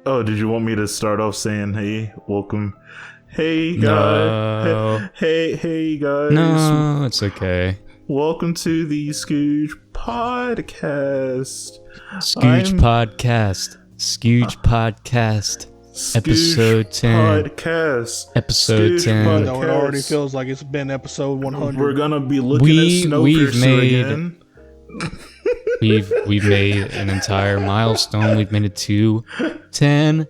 Oh, did you want me to start off saying, "Hey, welcome"? Hey guys. No. Hey guys. No, it's okay. Welcome to the Scooge podcast. Scooge podcast. Episode 10. Podcast. Episode Scooge 10. podcast. No, it already feels like it's been episode 100. We're gonna be looking we've at Snowpiercer made again. we've made an entire milestone. We've made it to 10.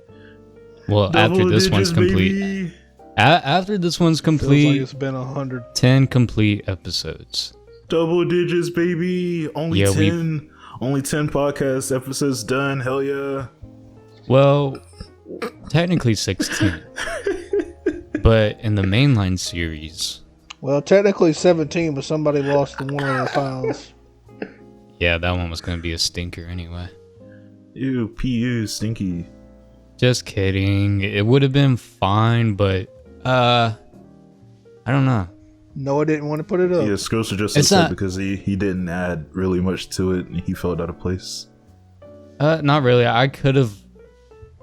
Well, after Double this one's digits, complete. baby. After this one's feels complete, like it's been 100. 10 complete episodes. Double digits, baby. Only Yeah, 10. Only 10 podcast episodes done. Hell yeah. Well, technically 16. But in the mainline series, Well, technically 17, but somebody lost in one of the files. yeah, that one was going to be a stinker anyway. Ew, PU, stinky. Just kidding. It would have been fine, but I don't know. Noah didn't want to put it up. Yeah, Scroser just It's upset not- because he didn't add really much to it and he felt out of place. Not really. I could have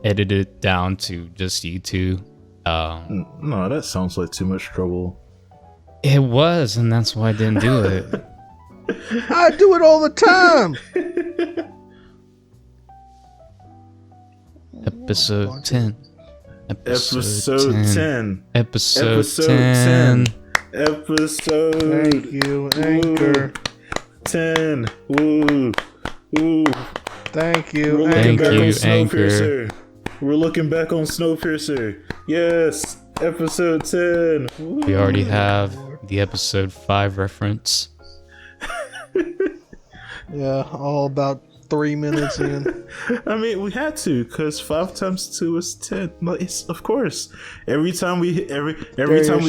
edited it down to just you two. No, that sounds like too much trouble. It was, and that's why I didn't do it. I do it all the time. Episode 10. Episode 10. Episode Episode 10. 10. Episode Thank you, Anchor. 10. Woo. Woo. Thank We're you, looking Thank back Anchor. you, on Snowpiercer. We're looking back on Snowpiercer. Yes. Episode 10. Woo. We already have the episode 5 reference. Yeah, all about 3 minutes in. I mean, we had to, because 5 times 2 is 10. Like, it's, of course. Every time we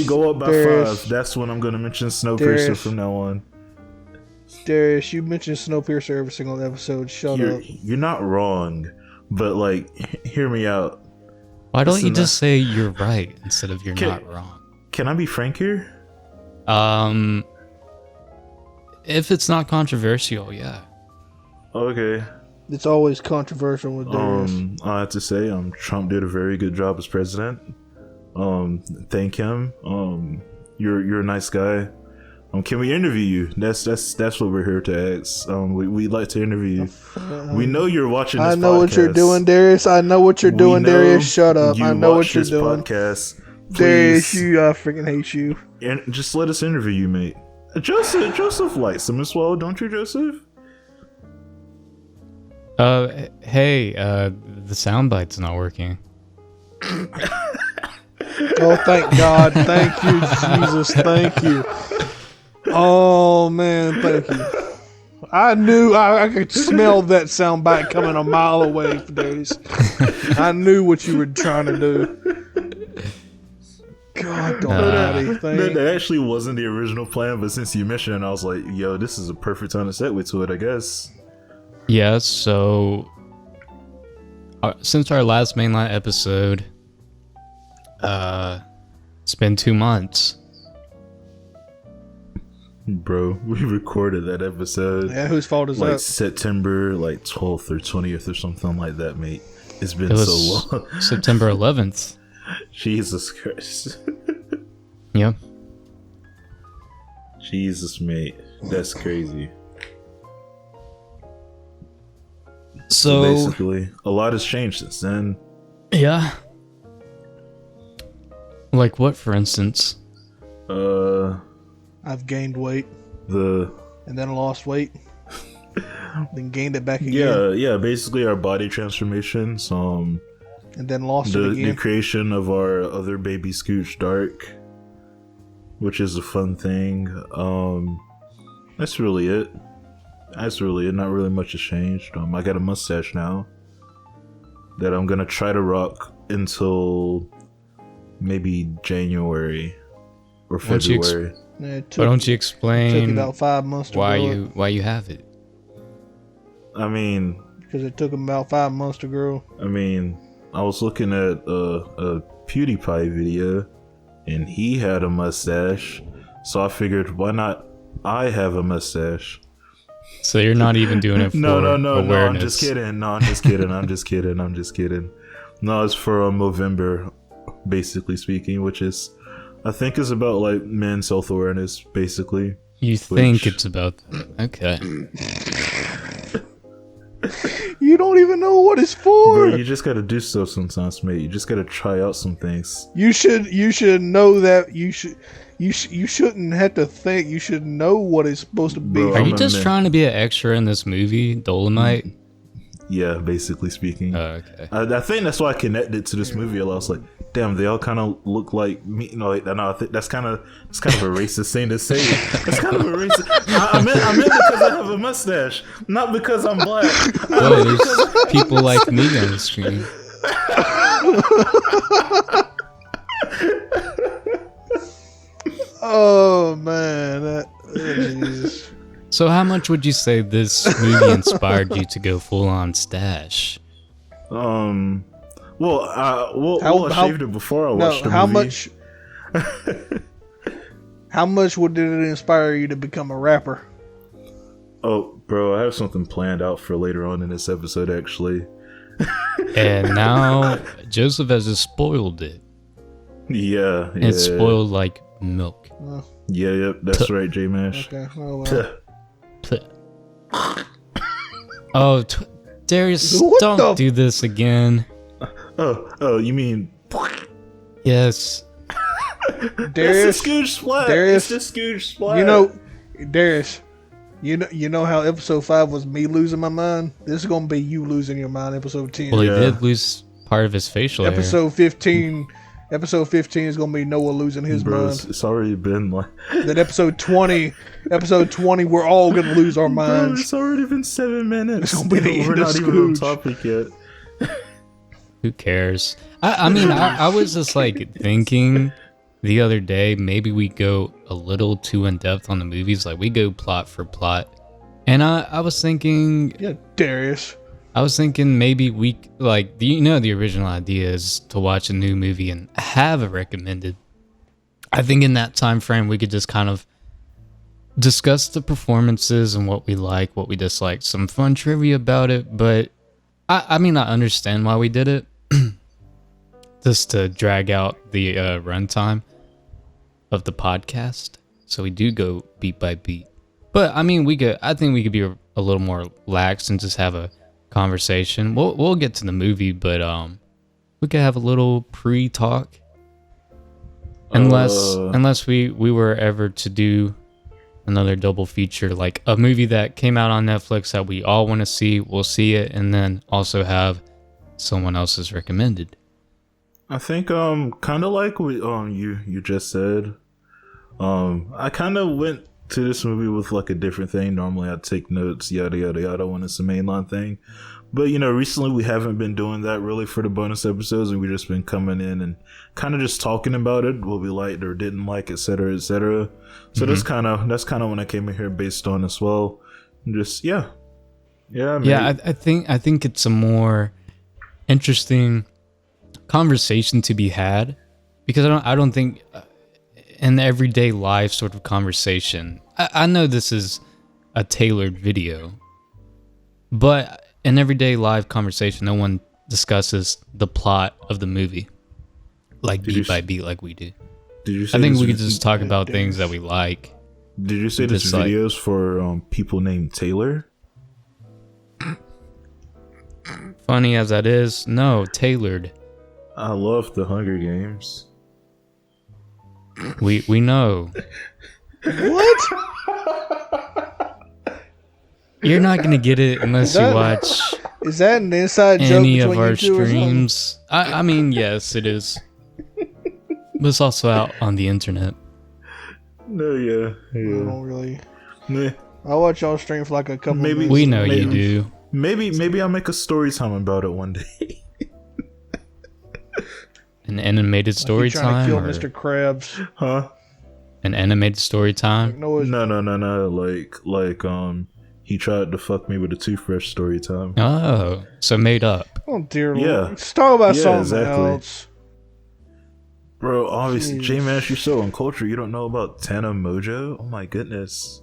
go up by Darius. 5, that's when I'm going to mention Snowpiercer Darius. from now on. Darius, you mentioned Snowpiercer every single episode. Shut up. You're not wrong, but, like, hear me out. Why don't you Listen, just say you're right instead of you're Okay. not wrong? Can I be frank here? If it's not controversial, yeah. Okay. It's always controversial with Darius. I have to say, Trump did a very good job as president. Thank him. You're a nice guy. Can we interview you? That's what we're here to ask. We'd like to interview you. We know you're watching this I know what you're podcast. doing, Darius. I know what you're We doing, know Darius. Shut up. you I know watch what you're this doing. Podcast. Darius, Please, I freaking hate you. and just let us interview you, mate. Joseph likes him as well, don't you, Joseph? Hey, the soundbite's not working. Oh, thank God. Thank you, Jesus. Thank you. Oh, man. Thank you. I knew I could smell that soundbite coming a mile away, Darius. I knew what you were trying to do. God almighty. That actually wasn't the original plan, but since you mentioned it, I was like, yo, this is a perfect time to segue to it, I guess. Yeah, so since our last mainline episode, it's been 2 months. Bro, we recorded that episode Yeah, whose fault is like that? September 12th or 20th or something like that, mate. It's been It so was long. September 11th. Jesus Christ. Yeah. Jesus, mate. That's crazy. So basically, a lot has changed since then. yeah. Like what, for instance? I've gained weight The and then lost weight. Then gained it back again. yeah, basically our body transformations. And then lost it The again. creation of our other baby Scooch Dark, which is a fun thing. That's really it. Not really much has changed. I got a mustache now that I'm gonna try to rock until maybe January or Why don't you February. Yeah, it Why took, don't you took explain about 5 months to why grow it. you have it? I mean, Because it took him about 5 months to grow. I was looking at a PewDiePie video, and he had a mustache, so I figured, why not I have a mustache? So you're not even doing it for No, awareness. I'm just kidding. No, I'm just kidding. I'm just kidding. No, it's for November, basically speaking, which is, I think, is about like men's self awareness, basically. You think it's about that? Okay. You don't even know what it's for. Bro, you just gotta do stuff sometimes, mate. You just gotta try out some things. You should know that you shouldn't have to think. You should know what it's supposed to be. Bro, Are I'm you a just man. trying to be an extra in this movie, Dolemite? Yeah, basically speaking. Oh, okay. I think that's why I connected to this movie a lot. I was like, damn, they all kind of look like me. No, I think that's kind of a racist thing to say. That's kind of a racist. I meant because I have a mustache, not because I'm black. Oh, there's people like me on the stream. Oh man, Jesus. So how much would you say this movie inspired you to go full on stash? Well, I shaved it before I No, watched the how movie. much? How much did it inspire you to become a rapper? Oh, bro, I have something planned out for later on in this episode, actually. And now Joseph has just spoiled it. Yeah. It's spoiled like milk. Yeah, yep, that's right, J Mash. Okay. Oh, well. Oh, Darius, What don't the- do this again. Oh, you mean Yes. Darius, it's the Scooge Splat. Darius, It's the Scooge Splat. you know, Darius, you know how episode 5 was me losing my mind. This is gonna be you losing your mind. Episode 10. Well, he Yeah. did lose part of his facial hair. Episode 15. Episode 15 is gonna be Noah losing his bro, mind. it's already been like. Then episode 20, we're all gonna lose our Bro, minds. it's already been 7 minutes. It's gonna be the We're end of not even on Scooge. topic yet. Who cares? I mean, I was just like thinking the other day, maybe we go a little too in depth on the movies. Like we go plot for plot. And I was thinking, Yeah, Darius. maybe we, like, the original idea is to watch a new movie and have it recommended. I think in that time frame, we could just kind of discuss the performances and what we like, what we dislike, some fun trivia about it. But I mean, I understand why we did it. Just to drag out the runtime of the podcast. So we do go beat by beat. But I mean, I think we could be a little more lax and just have a conversation. We'll get to the movie, but we could have a little pre-talk. Unless we were ever to do another double feature, like a movie that came out on Netflix that we all want to see, we'll see it, and then also have someone else's recommended. I think kind of like what you just said. I kind of went to this movie with like a different thing. Normally I'd take notes, yada yada yada, when it's a mainline thing. But recently we haven't been doing that really for the bonus episodes, and we've just been coming in and kind of just talking about it, what we liked or didn't like, etc., etc. So that's kind of when I came in here based on as well. And just I think it's a more interesting conversation to be had, because I don't think in the everyday life sort of conversation, I know this is a tailored video, but in everyday live conversation, no one discusses the plot of the movie like beat by beat like we do. Did you say I think this we could just talk about things that we like. Did you say this Dislike. videos for people named Taylor? Funny as that is, no, tailored. I love the Hunger Games. We know. What? You're not gonna get it unless you watch Is that an inside joke any between of our you two or something? streams. I mean, yes, it is. But it's also out on the internet. No, yeah. I don't really. Meh. I watch y'all stream for like a couple Maybe- minutes. We know you Maybe. do. Maybe I'll make a story time about it one day. An animated story Like you trying time, to or kill Mr. Krabs. Huh? an animated story time. No, it's- No. Like he tried to fuck me with a toothbrush story time. Oh, so made up. Oh dear Yeah. Lord. Let's talk about Yeah, something exactly. else. Bro, obviously, Jeez. J-Mash, you're so uncultured. You don't know about Tana Mojo? Oh my goodness.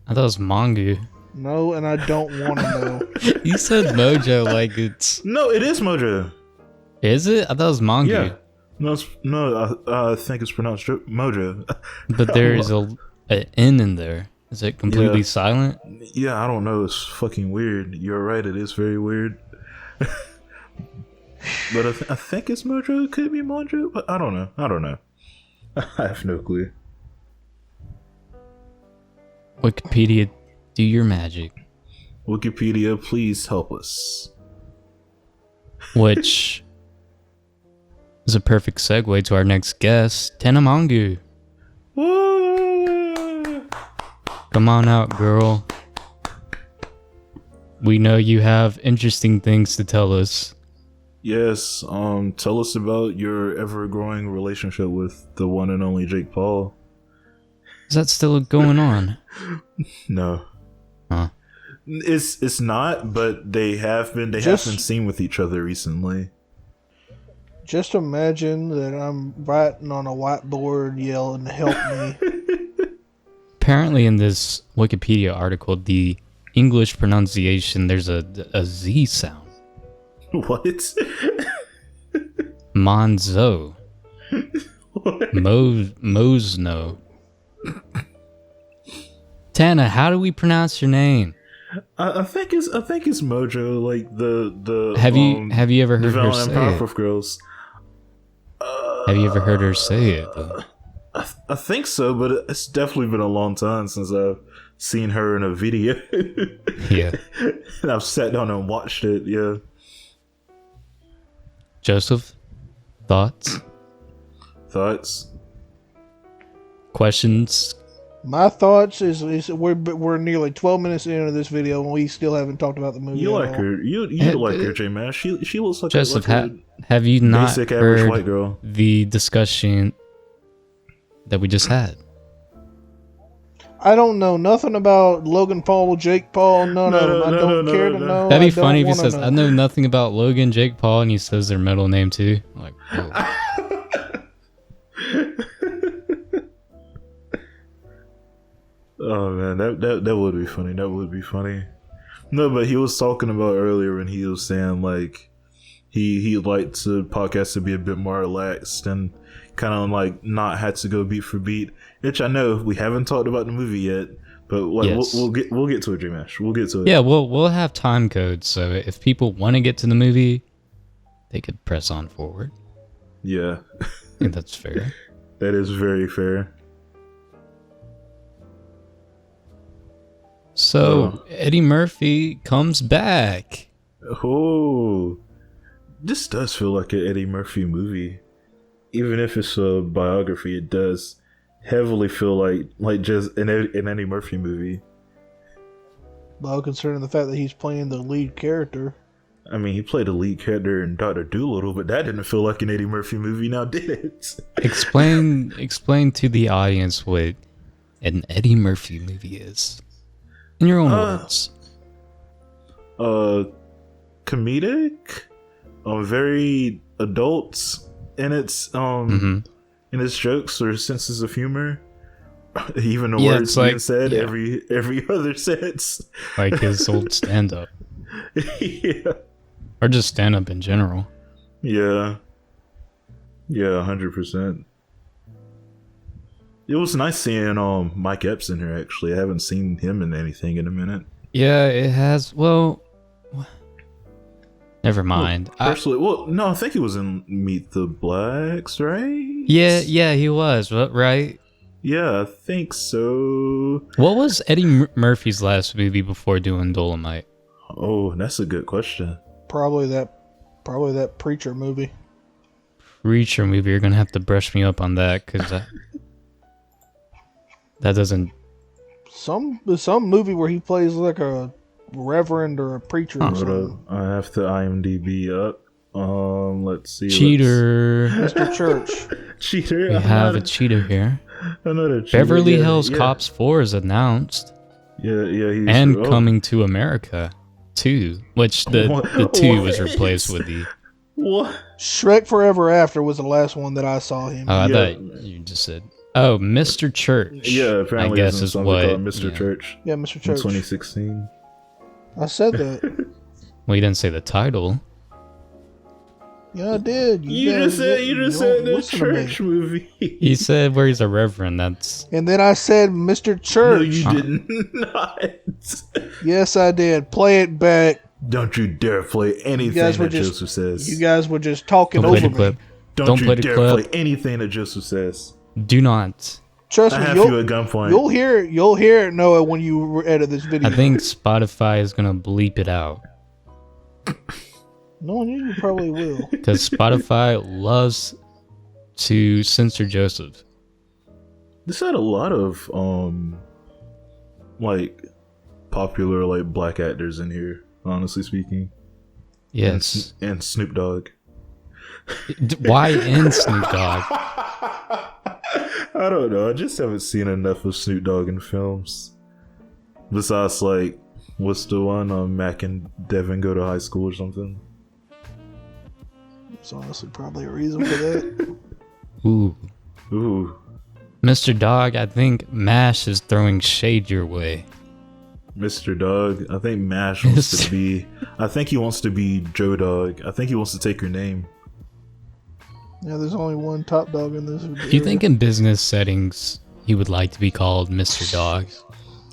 I thought it was manga. No, and I don't want to know. You said mojo like it's. No, it is Mojo. Is it? I thought it was Mangu. Yeah. No, I think it's pronounced Mojo. But there is an N in there. Is it completely silent? Yeah, I don't know. It's fucking weird. You're right. It is very weird. But I think it's Mojo. It could be Mojo, but I don't know. I have no clue. Wikipedia, do your magic. Wikipedia, please help us. Which is a perfect segue to our next guest, Tenamangu. Whoa! Come on out, girl. We know you have interesting things to tell us. Yes, tell us about your ever-growing relationship with the one and only Jake Paul. Is that still going on? No. Huh. It's not, but they have been seen with each other recently. Just imagine that I'm writing on a whiteboard yelling, "Help me." Apparently in this Wikipedia article, the English pronunciation, there's a Z sound. What? Monzo. Mosno. Tana, how do we pronounce your name? I think it's Mojo, like the Have you ever heard her Valiant say Powerpuff it? Girls. Have you ever heard her say it though? I think so, but it's definitely been a long time since I've seen her in a video. Yeah. And I've sat down and watched it. Yeah. Joseph, thoughts? Questions? My thoughts is we're nearly 12 minutes into this video and we still haven't talked about the movie. You at like all. her? You like her, J Man? She looks like Joseph, a have you not basic average heard white girl. the discussion that we just had? I don't know nothing about Logan Paul, Jake Paul, none of them. I don't care to know. That'd be I don't funny if he wanna says, know. I know nothing about Logan, Jake Paul, and he says their middle name too. I'm like, whoa. Oh man, that would be funny. That would be funny. No, but he was talking about earlier when he was saying like he liked the podcast to be a bit more relaxed and kind of like not had to go beat for beat. Which I know we haven't talked about the movie yet, but like, Yes. we'll get to it, Dreamash. We'll get to it. Yeah, we'll have time codes, so if people want to get to the movie, they could press on forward. Yeah, I think that's fair. that is very fair. So Eddie Murphy comes back. Oh, this does feel like an Eddie Murphy movie. Even if it's a biography, it does heavily feel like just an Eddie Murphy movie. Well, considering the fact that he's playing the lead character. I mean, he played a lead character in Dr. Dolittle, but that didn't feel like an Eddie Murphy movie, now did it? Explain to the audience what an Eddie Murphy movie is. In your own words. Comedic, very adult in its in its jokes or senses of humor. Even the words it's like- being said yeah. every other sentence. Like his old stand-up. Yeah. Or just stand-up in general. Yeah. Yeah, 100%. It was nice seeing Mike Epps in here, actually. I haven't seen him in anything in a minute. Yeah, it has. Well, never mind. Personally, no, I think he was in Meet the Blacks, right? Yeah, he was, right? Yeah, I think so. What was Eddie Murphy's last movie before doing Dolemite? Oh, that's a good question. Probably that Preacher movie. Preacher movie. You're gonna have to brush me up on that because that doesn't. Some movie where he plays like a reverend or a preacher or Hold something. up. I have to IMDb up. Let's see. Cheater. Mr. Church. Cheater. We have a cheater here. Another cheater. Beverly Yeah, Hills yeah. Cops 4 is announced. Yeah. He's, And Coming to America 2, which the 2 was What? replaced with the. What? Shrek Forever After was the last one that I saw him. I Yeah. thought you just said. Oh, Mr. Church. Yeah, apparently I it's guess in is something what. called Mr. Yeah. Church Yeah, Mr. in Church. 2016. I said that. Well, you didn't say the title. Yeah, I did. You just said the church movie. He said where he's a reverend. That's And then I said Mr. Church. No, you did not. Yes, I did. Play it back. Don't you dare play anything that Joseph says. You guys were just talking don't play over the clip. me. Don't play you the dare clip. play anything that Joseph says. Do not. Trust I me, have you at gunpoint. you'll hear it. You'll hear it, Noah, when you edit this video. I think Spotify is gonna bleep it out No, you probably will. because Spotify loves to censor Joseph. This had a lot of like popular like black actors in here. Honestly speaking, Yes. and Snoop Dogg. Why in Snoop Dogg? I don't know. I just haven't seen enough of Snoop Dogg in films. Besides, like, what's the one? Mac and Devin go to high school or something. There's honestly probably a reason for that. Ooh. Ooh, Mr. Dog, I think MASH is throwing shade your way. Mr. Dog. I think Mash wants to be. I think he wants to be Joe Dog. I think he wants to take your name. Yeah, there's only one top dog in this video. Do you think in business settings he would like to be called Mr. Dog?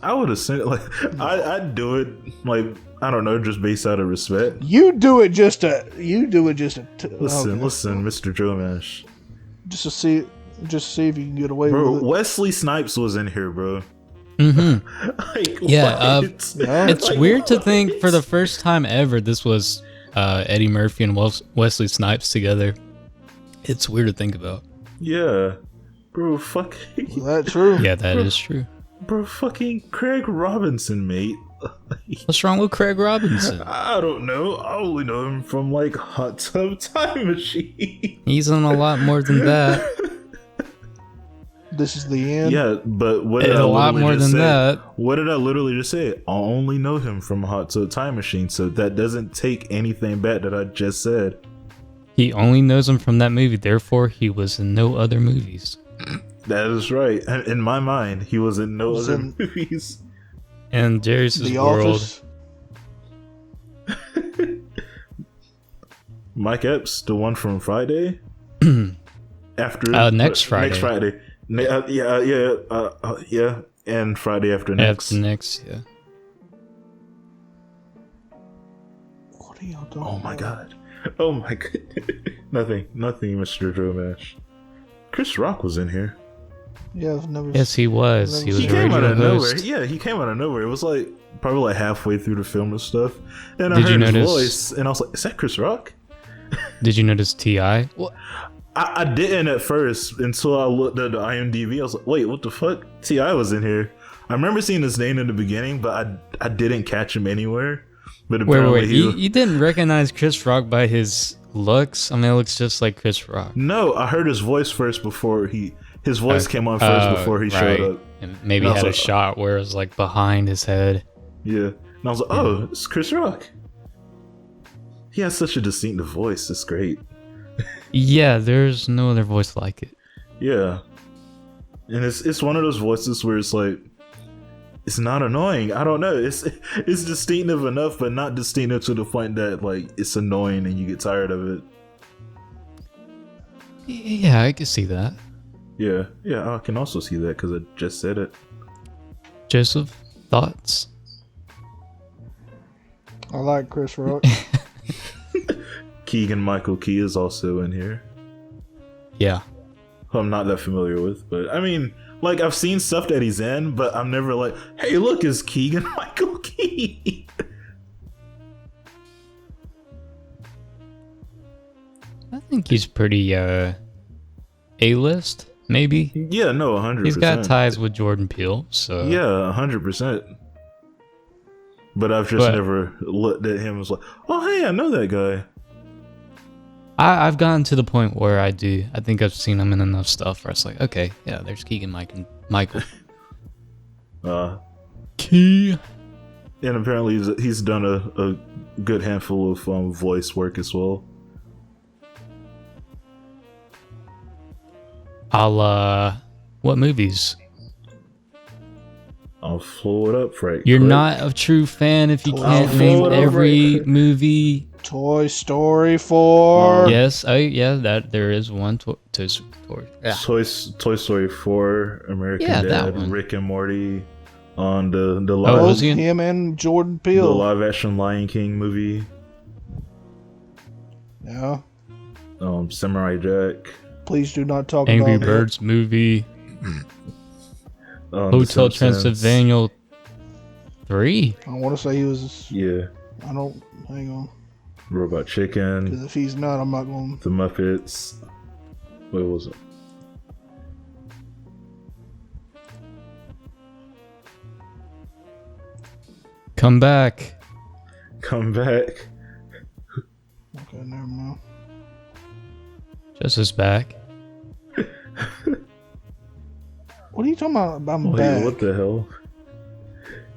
I would have said like I'd do it like I don't know, just based out of respect. You do it just to Listen, okay. listen, Mr. Joe Mash. Just to see if you can get away Bro, with it. Wesley Snipes was in here, bro. Mm-hmm. Like, Yeah, what? Yeah. It's Like, weird to what? think for the first time ever this was Eddie Murphy and Wesley Snipes together. It's weird to think about. Yeah, bro, fucking, Is that true? Yeah, that is true. bro, fucking Craig Robinson, mate. What's wrong with Craig Robinson? I don't know. I only know him from like Hot Tub Time Machine. He's on a lot more than that. This is the end. Yeah, but what did And I a lot literally more just than say? that. What did I literally just say? I only know him from Hot Tub Time Machine, so that doesn't take anything back that I just said. He only knows him from that movie, therefore he was in no other movies. That is right. In my mind, he was in no Was other in- movies. And Darius' The world. Office. Mike Epps, the one from Friday. After Next Friday. Next Friday. Yeah, and Friday after next. After next, yeah. What are y'all doing? Oh my god. Oh my god. Nothing, Mr. Joe Mash. Chris Rock was in here. Yeah, I've never. Yes, he was. He was He a came out radio of nowhere. host. Yeah, he came out of nowhere. It was like probably like halfway through the film and stuff. And I Did you heard his notice- voice, and I was like, "Is that Chris Rock?" Did you notice T.I.? Well, I didn't at first until I looked at the IMDb. I was like, "Wait, what the fuck?" T.I. was in here. I remember seeing his name in the beginning, but I didn't catch him anywhere. But apparently wait. he. You didn't recognize Chris Rock by his looks? I mean, it looks just like Chris Rock. No, I heard his voice first before his voice came on first before he showed right. up. And maybe And I had a was like, shot where it was like behind his head. Yeah. And I was like, oh, it's Chris Rock. He has such a distinctive voice. It's great. Yeah, there's no other voice like it. Yeah. And it's one of those voices where it's like, it's not annoying. I don't know. It's distinctive enough, but not distinctive to the point that like it's annoying and you get tired of it. Yeah, I can see that. Yeah. Yeah, I can also see that because I just said it. Joseph, thoughts? I like Chris Rock. Keegan Michael Key is also in here. Yeah. Who I'm not that familiar with, but I mean, like I've seen stuff that he's in, but I'm never like, hey, look, it's Keegan Michael Key. I think he's pretty A-list, maybe. Yeah, no, 100%. He's got ties with Jordan Peele, so Yeah, 100%. But I've just never looked at him and was like, oh, hey, I know that guy. I've gotten to the point where I do. I think I've seen him in enough stuff where it's like, okay, yeah, there's Keegan Michael. Key. And apparently he's done a good handful of voice work as well. What movies? I'll pull it up right You're quick. not a true fan if you I'll can't pull name it up every right- movie Toy Story 4. Yes, that there is one Toy Story. Yeah. Toy Story 4, American Yeah, that Dad, one. Rick and Morty, on the Oh, was live, he in- him and Jordan the Peele. live action Lion King movie, Yeah. Samurai Jack, Please do not talk Angry about Birds movie, The Hotel Simpsons. Transylvania 3. that. I want to say he was. Yeah, I don't. Hang on. Robot Chicken, Because if he's not, I'm not going. The Muppets. What was it? Come back. Come back. Okay, never mind. Joseph's back. What are you talking about? I'm Wait, back. what the hell?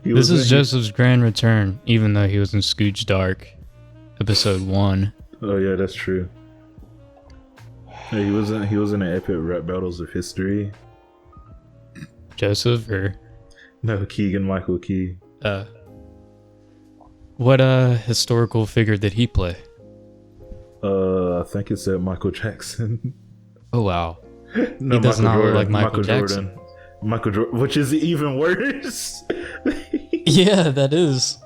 This is Joseph's grand return, even though he was in Scooch Dark, episode 1. Oh yeah, that's true. Yeah, he was in an epic rap battles of history. Joseph, or No, Keegan Michael Key. what historical figure did he play? I think it said Michael Jackson. Oh wow, No, he does not look like Michael Jackson. Jordan. Michael Jordan, which is even worse. Yeah, that is.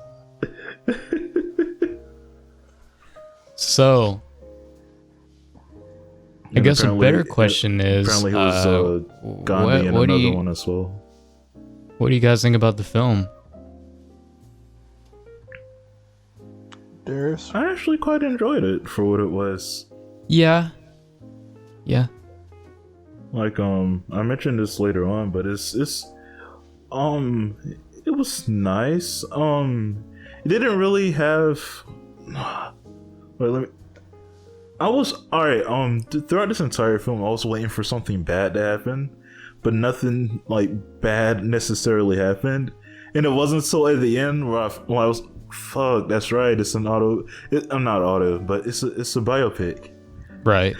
So, I And guess a apparently- better question is, Apparently, he was Gandhi in what do another you one as well. what do you guys think about the film? Darius. I actually quite enjoyed it for what it was. Yeah. Like, I mentioned this later on, but it was nice. It didn't really have. Wait, I was alright. Throughout this entire film, I was waiting for something bad to happen, but nothing like bad necessarily happened. And it wasn't until at the end where I was, fuck, that's right. It's an I'm not auto, but it's a biopic. Right.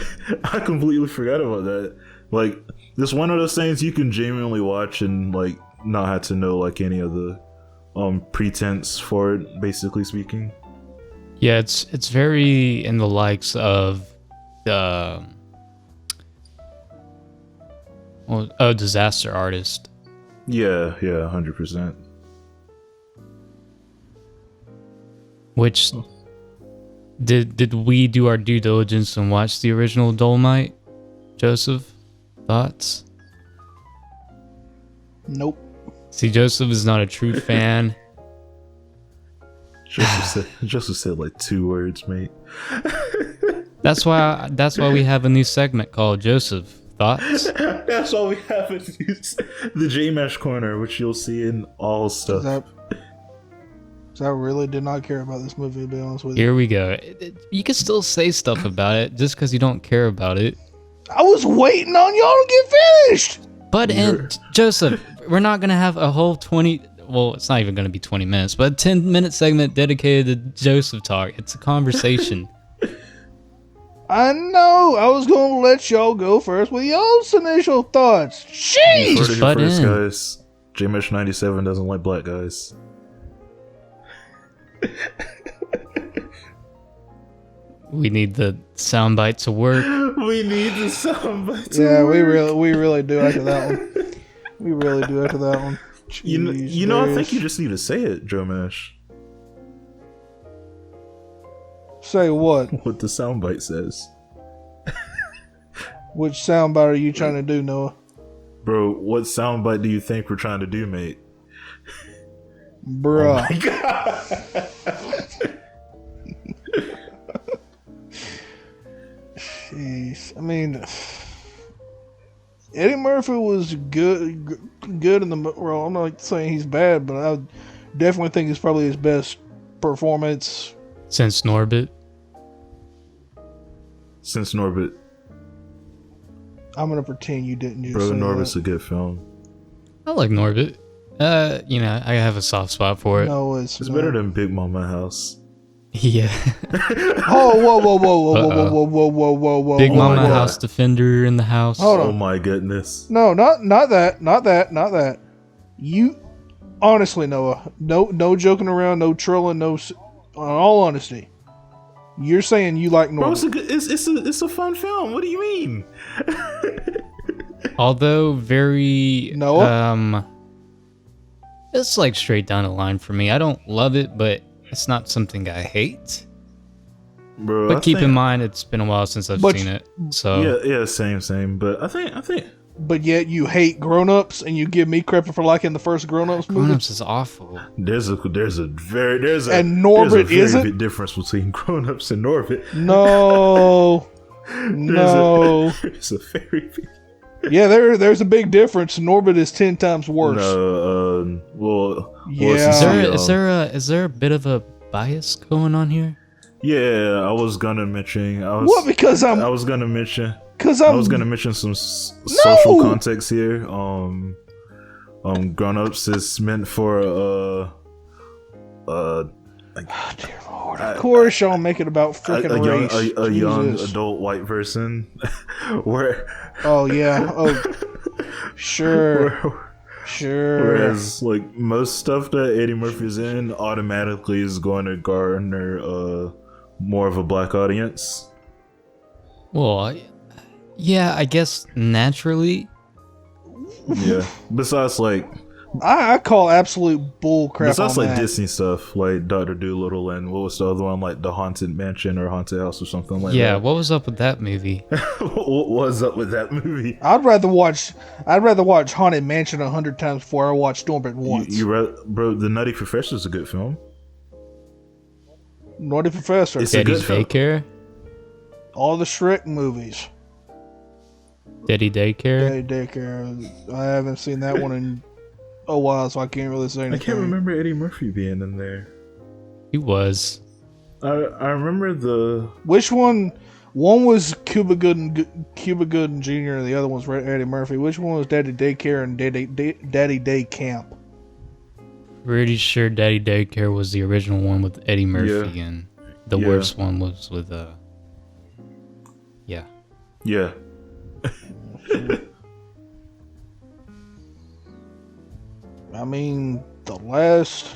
I completely forgot about that. Like, this one of those things you can genuinely watch and like not have to know like any of the pretense for it, basically speaking. Yeah, it's very in the likes of Disaster Artist. Yeah, 100%. Which did we do our due diligence and watch the original Dolemite? Joseph, thoughts? Nope. See, Joseph is not a true fan. Joseph said like 2 words, mate. That's why we have a new segment called Joseph Thoughts. That's all we have is the J-Mesh corner, which you'll see in all stuff. I really did not care about this movie, to be honest with you. Here we go. You can still say stuff about it just because you don't care about it. I was waiting on y'all to get finished. But and Joseph, we're not gonna have a whole 20. Well, it's not even gonna be 20 minutes, but a 10-minute segment dedicated to Joseph talk. It's a conversation. I know. I was going to let y'all go first with y'all's initial thoughts. Jeez. Just butt in. Guys. J-Mesh 97 doesn't like black guys. We need the soundbite to work. We need the soundbite. Yeah, we really do after that one. We really do after that one. Jeez, you know, I think Darius. you just need to say it, Joe Mesh. Say what? What the soundbite says. Which soundbite are you trying to do, Noah? Bro, what soundbite do you think we're trying to do, mate? Bruh. Oh my God. Jeez. I mean, Eddie Murphy was good in the. Well, I'm not saying he's bad, but I definitely think it's probably his best performance. Since Norbit. Since Norbit. I'm gonna pretend you didn't just Bro, say Norbit's that. a good film. I like Norbit. You know, I have a soft spot for it. No, it's It's not. better than Big Mama House. Yeah. Oh, whoa. Big my Mama God. House Defender in the house. Hold on. Oh my goodness. No, not that. You honestly, Noah, no joking around, no trolling, in all honesty, You're saying you like Bro, Norbit. it's a fun film. What do you mean? Although very Noah? it's like straight down the line for me. I don't love it, but it's not something I hate. Bro, But keep in mind, it's been a while since I've seen it. So yeah, same. But I think But yet you hate Grown Ups, and you give me credit for liking the first Grown Ups movie. Grown Ups is awful. there's a very isn't? big difference between Grown Ups and Norbit. No, no. There's a very big. Yeah, there's a big difference. Norbit is 10 times worse. No, well, Yeah. Is there a bit of a bias going on here? Yeah, I was gonna mention. What? Because I was gonna mention. Because I was gonna mention some social context here. Grown Ups is meant for dear Lord. Of course, y'all make it about freaking race. a young Jesus. adult white person. where Oh yeah. Oh, sure. Sure. Whereas, like, most stuff that Eddie Murphy's in automatically is going to garner more of a black audience. Well, yeah, I guess naturally. Yeah. Besides, like, I call absolute bull crap besides on like that. Disney stuff, like Dr. Dolittle and what was the other one, like the Haunted Mansion or Haunted House or something like Yeah, that. what was up with that movie? What was up with that movie? I'd rather watch Haunted Mansion 100 times before I watch Norbit once. Bro, The Nutty Professor is a good film. Naughty Professor. It's a Daddy's good film. Daycare? All the Shrek movies. Daddy Daycare? Daddy Daycare. I haven't seen that one in a while, so I can't really say I anything. can't remember Eddie Murphy being in there. He was. I remember the Which one? One was Cuba Gooding Jr. and the other one's Eddie Murphy. Which one was Daddy Daycare and Daddy Day Camp? Pretty sure Daddy Daycare was the original one with Eddie Murphy, and the Yeah. worst one was with yeah. yeah. I mean, the last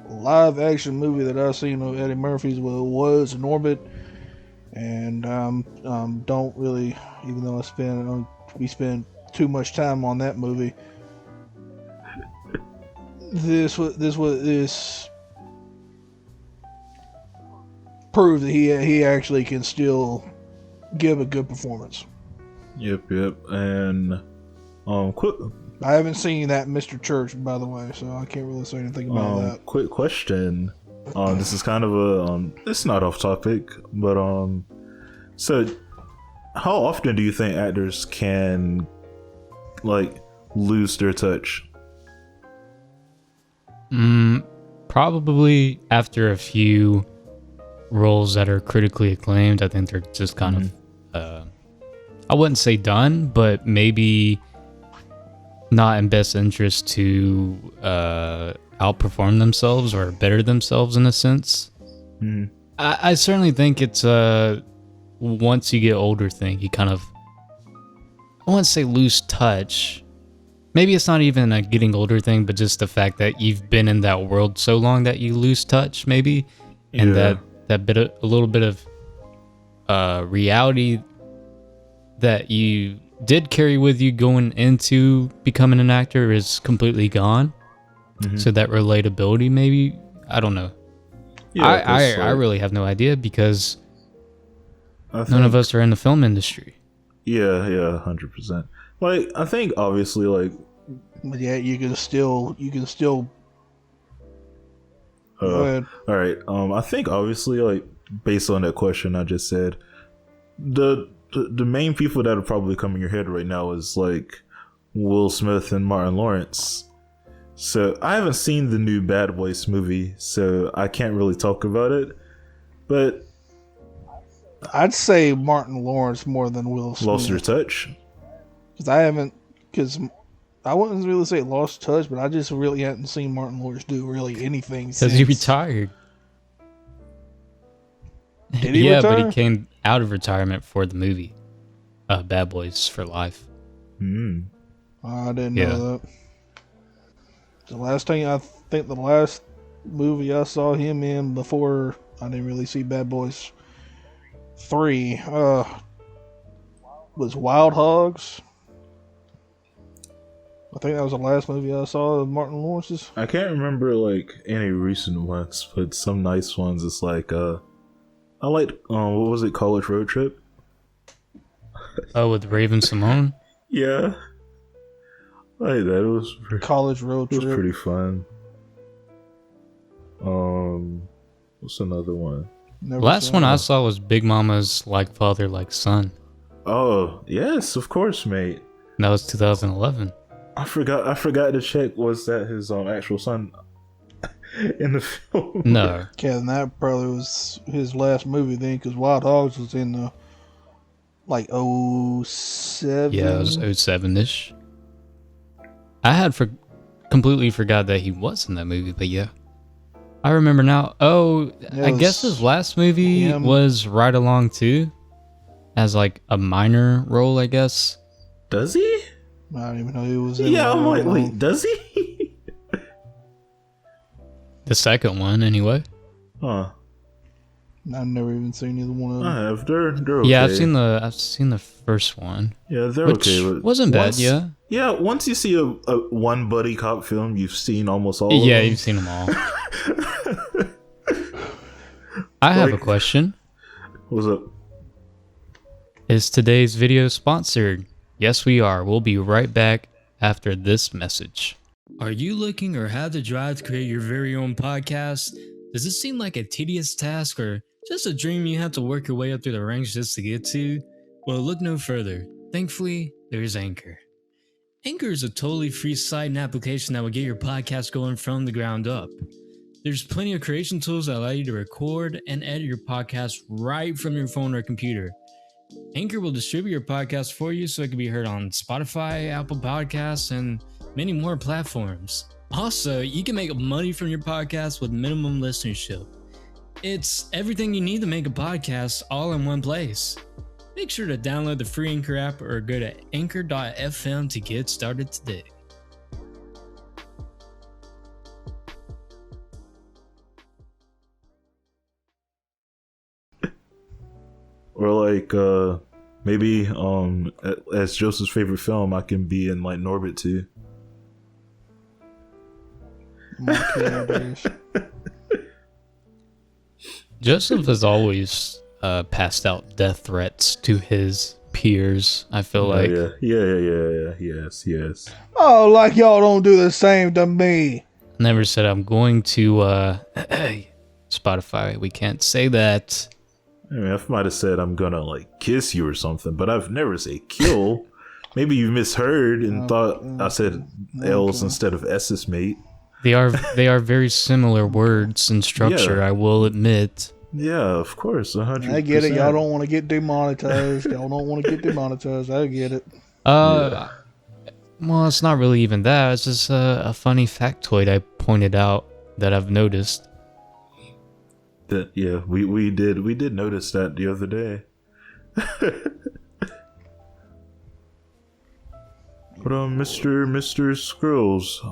live action movie that I seen of Eddie Murphy's was Norbit, and don't really, even though we spend too much time on that movie. This proved that he actually can still give a good performance. Yep. And quick I haven't seen that Mr. Church, by the way, so I can't really say anything about that. quick question. This is kind of a it's not off topic, but so how often do you think actors can like lose their touch? Probably after a few roles that are critically acclaimed. I think they're just kind of I wouldn't say done, but maybe not in best interest to outperform themselves or better themselves in a sense. I certainly think it's once you get older thing, you kind of, I wouldn't say lose touch. Maybe it's not even a getting older thing, but just the fact that you've been in that world so long that you lose touch, maybe, and Yeah. that bit of, a little bit of reality that you did carry with you going into becoming an actor is completely gone. So that relatability, maybe, I don't know. I really have no idea because none of us are in the film industry. Yeah, 100%. Like, I think obviously, like, But yeah, you can still. Go ahead. all right. I think obviously, like, based on that question I just said, the main people that are probably coming in your head right now is like Will Smith and Martin Lawrence. So I haven't seen the new Bad Boys movie, so I can't really talk about it. But I'd say Martin Lawrence more than Will Smith. lost their touch. Because I wouldn't really say lost touch, but I just really hadn't seen Martin Lawrence do really anything Because he retired. Did he yeah, but retire? he came out of retirement for the movie Bad Boys for Life. I didn't Yeah. know that. The last movie I saw him in before I didn't really see Bad Boys 3. Was Wild Hogs. I think that was the last movie I saw of Martin Lawrence's. I can't remember like any recent ones, but some nice ones. It's like I liked what was it, College Road Trip? Oh, with Raven Simone. Yeah, I like that. It was College Road it Trip. was pretty fun. What's another one? Never Last saw one it. I saw was Big Mama's Like Father, Like Son. Oh yes, of course, mate. That was 2011. I forgot to check. Was that his actual son in the film? No. Kevin, that probably was his last movie then, because Wild Hogs was in the like 07. Yeah, it was 07-ish. I had completely forgot that he was in that movie, but yeah. I remember now. Oh, I guess his last movie him. was Ride Along 2. As like a minor role, I guess. Does he? I don't even know who was in. Yeah, I'm like, Wild wait, Hogs. does he? The second one, anyway. Huh. I've never even seen either one of them. I have. They're okay. Yeah, I've seen the first one. Yeah, they're Which okay. But wasn't bad, once- yeah. Yeah, once you see a one buddy cop film, you've seen almost all. Yeah, of them. you've seen them all. I have a question. What's up? Is today's video sponsored? Yes, we are. We'll be right back after this message. Are you looking or have the drive to create your very own podcast? Does it seem like a tedious task or just a dream you have to work your way up through the ranks just to get to? Well, look no further. Thankfully, there's Anchor. Anchor is a totally free site and application that will get your podcast going from the ground up. There's plenty of creation tools that allow you to record and edit your podcast right from your phone or computer. Anchor will distribute your podcast for you so it can be heard on Spotify, Apple Podcasts, and many more platforms. Also, you can make money from your podcast with minimum listenership. It's everything you need to make a podcast all in one place. Make sure to download the free Anchor app or go to anchor.fm to get started today. Or like maybe as Joseph's favorite film, I can be in like Norbit too. My characters. Joseph has always passed out death threats to his peers, I feel like. Yeah. Yes. Oh, like y'all don't do the same to me. Never said I'm going to Spotify, we can't say that. I mean, I might have said I'm gonna like kiss you or something, but I've never say kill. Maybe you misheard and thought I said L's instead of S's, mate. They are very similar words in structure, Yeah. I will admit. Yeah, of course, 100%. I get it. Y'all don't want to get demonetized. Y'all don't want to get demonetized. I get it. Well, it's not really even that. It's just a funny factoid I pointed out that I've noticed. That yeah, we did notice that the other day. But Mr. Scrolls,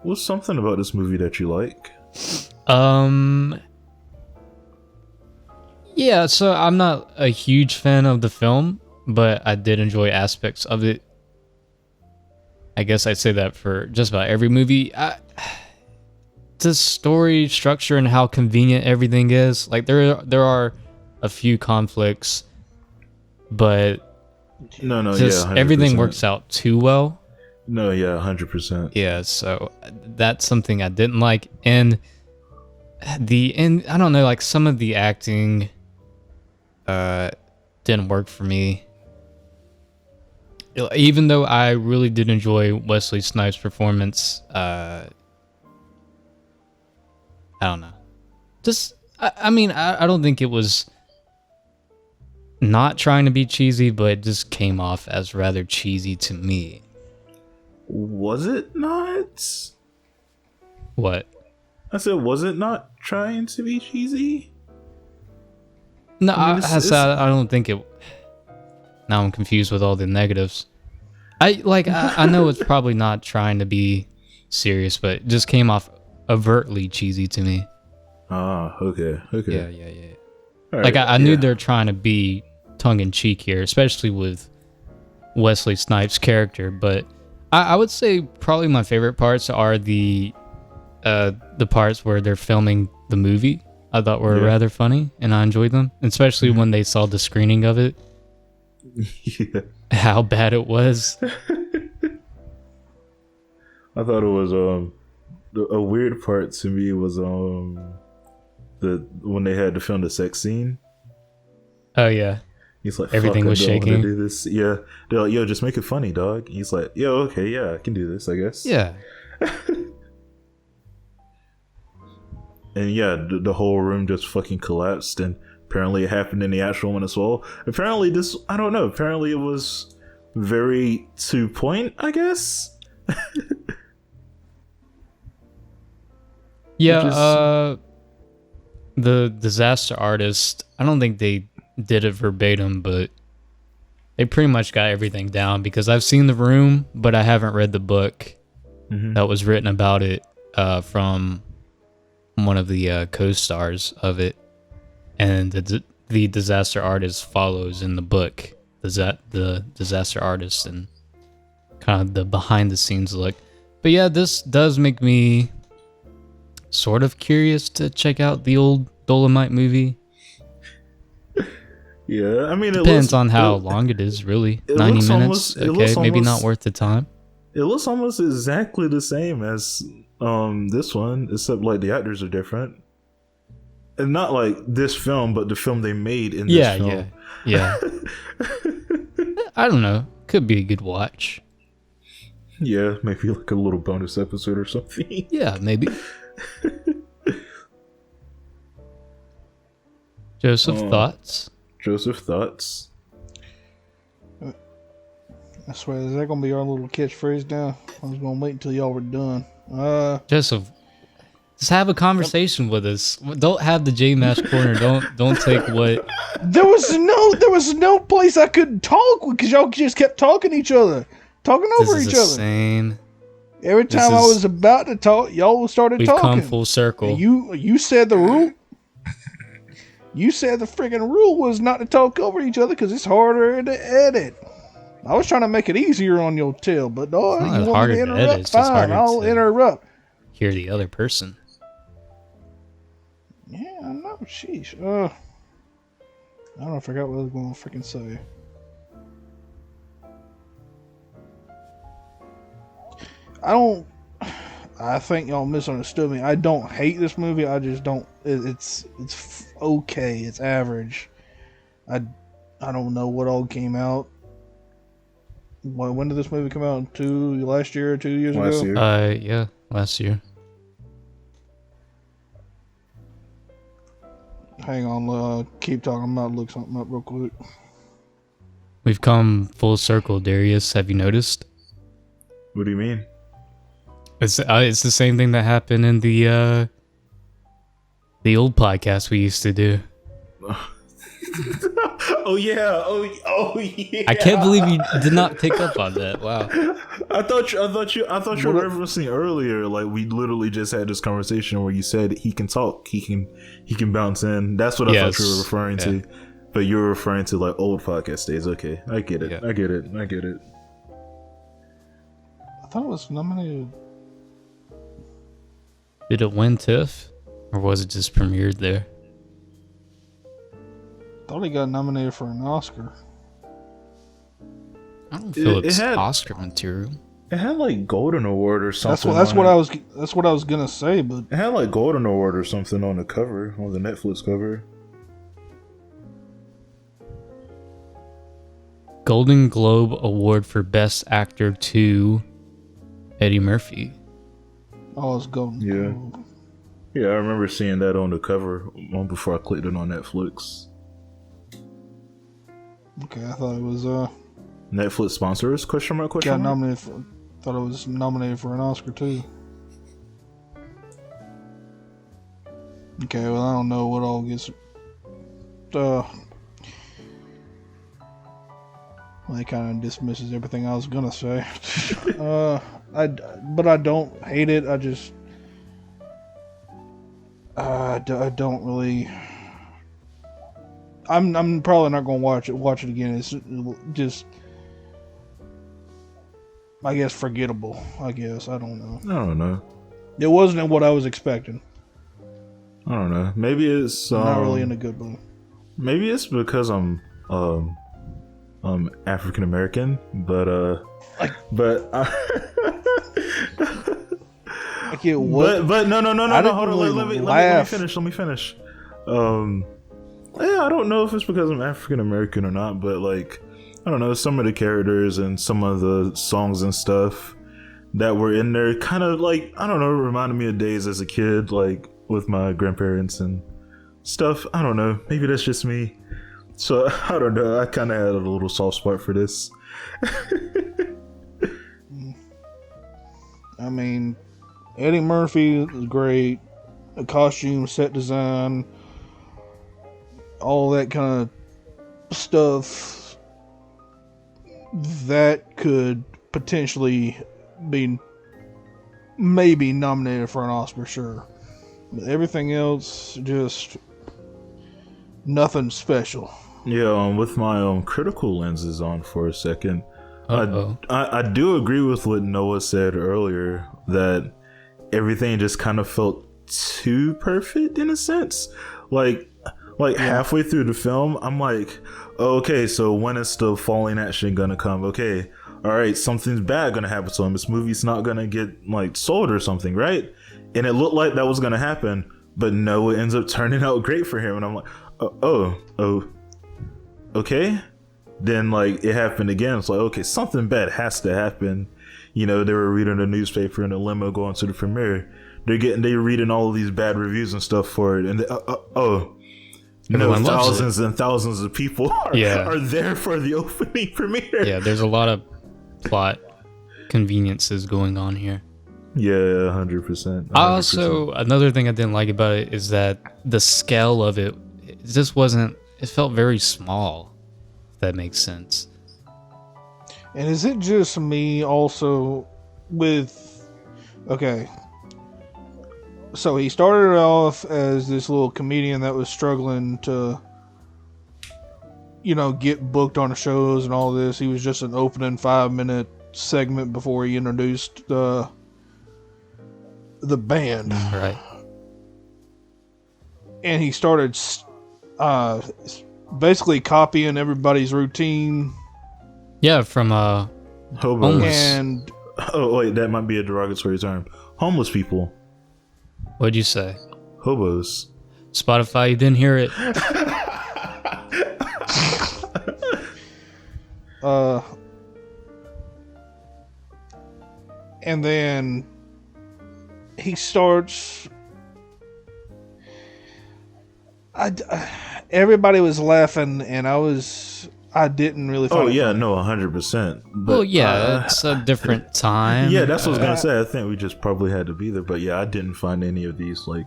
what's something about this movie that you like? Yeah, so I'm not a huge fan of the film, but I did enjoy aspects of it. I guess I'd say that for just about every movie. The story structure and how convenient everything is. Like there are a few conflicts, but No, just yeah, 100%. everything works out too well. No, yeah, 100%. Yeah, so that's something I didn't like. And I don't know, like some of the acting didn't work for me. Even though I really did enjoy Wesley Snipes' performance, I don't know. Just, I mean, I don't think it was not trying to be cheesy, but it just came off as rather cheesy to me. Was it not? What? I said, was it not trying to be cheesy? No, I mean, I don't think it. Now I'm confused with all the negatives. I know it's probably not trying to be serious, but it just came off overtly cheesy to me. Ah, okay. Yeah. All Like right, I knew yeah. they're trying to be tongue in cheek here, especially with Wesley Snipes' character. But I would say probably my favorite parts are the parts where they're filming the movie. I thought were rather funny, and I enjoyed them, especially when they saw the screening of it. Yeah. How bad it was. I thought it was a weird part to me was the when they had to film the sex scene. Oh yeah, He's like, everything fuck, was I don't wanna shaking. do this. Yeah, they're like, yo, just make it funny, dog. He's like, yo, okay, yeah, I can do this, I guess. Yeah. And yeah, the whole room just fucking collapsed, and apparently it happened in the actual one as well. Apparently this, I don't know, apparently it was very to point, I guess. Yeah, Which the disaster artist, I don't think they did it verbatim, but they pretty much got everything down because I've seen The Room, but I haven't read the book that was written about it from one of the co-stars of it. And the disaster artist follows in the book the disaster artist and kind of the behind the scenes look. But yeah, this does make me sort of curious to check out the old Dolemite movie. Yeah, I mean, it Depends looks, on how long it is, really. it 90 looks minutes? almost- it Okay, looks maybe not almost- worth the time. It looks almost exactly the same as this one, except like the actors are different. And not like this film, but the film they made in this film. Yeah. I don't know. Could be a good watch. Yeah, maybe like a little bonus episode or something. Yeah, maybe. Joseph, thoughts? Joseph, thoughts? I swear, is that gonna be our little catchphrase now? I was gonna wait until y'all were done. Joseph, just have a conversation with us. Don't have the J-Mash corner. Don't take what... There was no place I could talk because y'all just kept talking to each other, talking over This is each the other. same. Every time I was about to talk, y'all started We've talking. come full circle. And you said the rule. You said the freaking rule was not to talk over each other because it's harder to edit. I was trying to make it easier on your tail, but no, It's not you want harder me to to interrupt? edit, it's just Fine, harder I'll to- interrupt. Hear the other person. Yeah, I know. Sheesh. I don't know. I forgot what I was going to freaking say. I think y'all misunderstood me. I don't hate this movie. I just don't. It's okay. It's average. I don't know what all came out. When did this movie come out? Last year or 2 years Last ago? year. Yeah, last year. Hang on. Keep talking. I'm about to look something up real quick. We've come full circle, Darius. Have you noticed? What do you mean? It's the same thing that happened in the old podcast we used to do. Oh yeah! Oh yeah! I can't believe you did not pick up on that. Wow. I thought you were referencing earlier. Like we literally just had this conversation where you said he can talk, he can bounce in. That's what I thought you were referring to. But you were referring to like old podcast days. Okay, I get it. Yeah. I get it. I thought it was nominated. Did it win TIFF? Or was it just premiered there? I thought he got nominated for an Oscar. I don't feel It it's had- Oscar material. It had like Golden Award or something. That's on what it. That's what I was gonna say, but It had like Golden Award or something on the cover, on the Netflix cover. Golden Globe Award for Best Actor to Eddie Murphy. oh, it's Golden Yeah. Globe. Yeah, I remember seeing that on the cover before I clicked it on Netflix. Okay, I thought it was Netflix sponsors? Question mark? Question got mark? nominated for. Thought it was nominated for an Oscar too. Okay, well I don't know what all gets. Well, it kind of dismisses everything I was gonna say. But I don't hate it. I don't really. I'm probably not gonna watch it again. It's just, I guess, forgettable. I guess I don't know. I don't know. It wasn't what I was expecting. I don't know. Maybe it's Not really in a good mood. maybe it's because I'm African American, but Like it was. but no, I didn't hold on. really Let me laugh. finish. Yeah, I don't know if it's because I'm African American or not, but like, I don't know, some of the characters and some of the songs and stuff that were in there kind of like, I don't know, reminded me of days as a kid, like with my grandparents and stuff. I don't know, maybe that's just me. So I don't know, I kind of had a little soft spot for this. I mean, Eddie Murphy was great. The costume, set design, all that kind of stuff that could potentially be maybe nominated for an Oscar, sure. But everything else, just nothing special. Yeah, with my critical lenses on for a second, Uh-oh. I do agree with what Noah said earlier, that everything just kind of felt too perfect in a sense. Like halfway through the film, I'm like, oh, okay, so when is the falling action gonna come? Okay, all right, something's bad gonna happen to him. This movie's not gonna get like sold or something, right? And it looked like that was gonna happen, but no, it ends up turning out great for him. And I'm like, oh, okay. Then like it happened again. It's like, okay, something bad has to happen. You know, they were reading the newspaper in the limo going to the premiere. They're reading all of these bad reviews and stuff for it, and Everyone loves thousands and thousands of people are there for the opening premiere. Yeah, there's a lot of plot conveniences going on here. Yeah, 100%. Also, another thing I didn't like about it is that the scale of it just wasn't. It felt very small. If that makes sense. And is it just me also with... Okay. So he started off as this little comedian that was struggling to, you know, get booked on shows and all this. He was just an opening 5-minute segment before he introduced the band. Right. And he started basically copying everybody's routine. Yeah, from Hobos. Homeless. And Oh wait, that might be a derogatory term. Homeless people. what'd you say? Hobos. Spotify, you didn't hear it. And then he starts. Everybody was laughing, and I didn't really. Oh yeah, no, 100%. Well, yeah, it's a different time. Yeah, that's what I was gonna say. I think we just probably had to be there, but yeah, I didn't find any of these like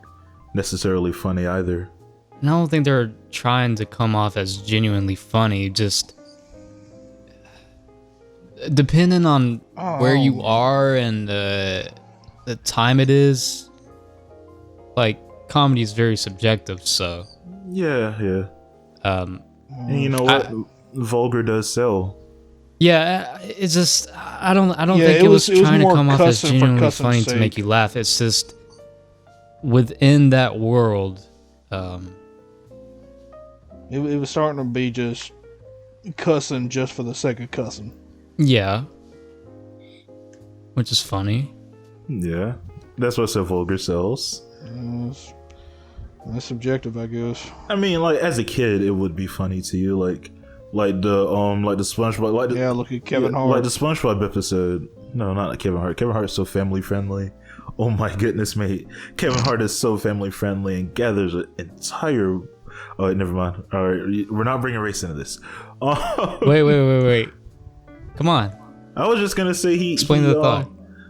necessarily funny either. And I don't think they're trying to come off as genuinely funny. Just depending on where you are and the time it is. Like, comedy is very subjective, so. Yeah. And you know what? Vulgar does sell. Yeah, it's just I don't Yeah, think it was trying to more come off as cussing for genuinely cussing's funny to sake. make you laugh. It's just within that world. It was starting to be just cussing just for the sake of cussing. Yeah, which is funny. Yeah, that's what said vulgar sells. That's subjective, I guess. I mean, like as a kid, it would be funny to you, like the SpongeBob, like the, Look at Kevin Hart. like the SpongeBob episode. No, not Kevin Hart. Kevin Hart's so family friendly. Oh my goodness, mate. Kevin Hart is so family friendly and gathers an entire. Oh, never mind. All right, we're not bringing race into this. Wait. Come on. I was just gonna say Explain the thought.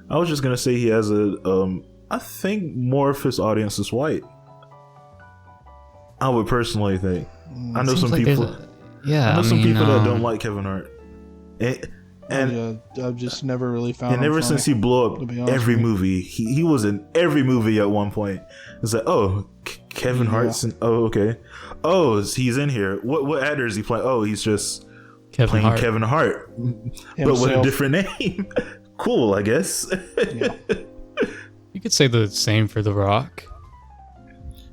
I was just gonna say he has I think more of his audience is white. I would personally think. I know Seems some like people. yeah, I know some people that don't like Kevin Hart. And I've just never really found. and him ever funny, since he blew up to be honest every with you. movie, he was in every movie at one point. It's like, oh, Kevin Hart's in, oh, okay. Oh, he's in here. What actor is he playing? Oh, he's just playing Hart. Kevin Hart, but with a Himself. different name. Cool, I guess. Yeah. You could say the same for The Rock.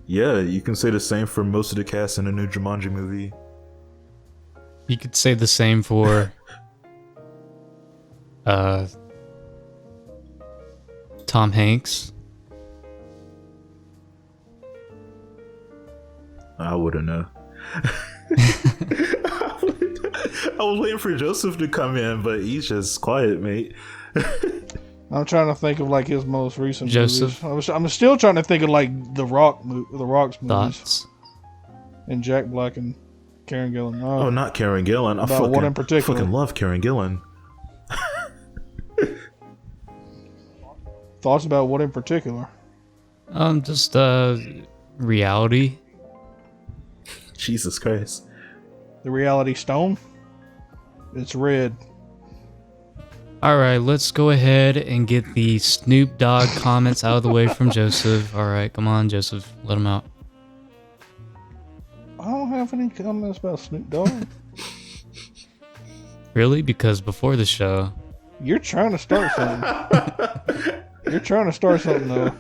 Yeah, you can say the same for most of the cast in the new Jumanji movie. You could say the same for Tom Hanks. I wouldn't know. I was waiting for Joseph to come in, but he's just quiet, mate. I'm trying to think of like his most recent Joseph. movies. I'm still trying to think of like the Rock's movies Thoughts? and Jack Black and Karen Gillan. Oh, not Karen Gillan. I About what in particular? fucking love Karen Gillan. Thoughts about what in particular? Just reality. Jesus Christ. The Reality Stone. It's red. All right, let's go ahead and get the Snoop Dogg comments out of the way from Joseph. All right, come on, Joseph, let him out. I don't have any comments about Snoop Dogg. Really? Because before the show, You're trying to start something. You're trying to start something though,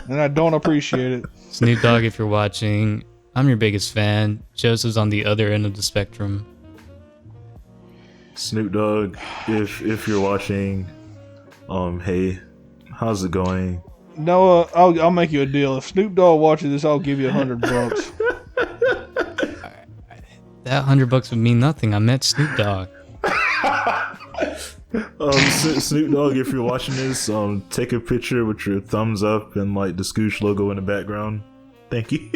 and I don't appreciate it. Snoop Dogg, if you're watching, I'm your biggest fan. Joseph's on the other end of the spectrum. Snoop Dogg, if you're watching, hey, how's it going? Noah, I'll make you a deal. If Snoop Dogg watches this, I'll give you $100. That $100 would mean nothing. I met Snoop Dogg. Snoop Dogg, if you're watching this, take a picture with your thumbs up and like the Scooch logo in the background. Thank you.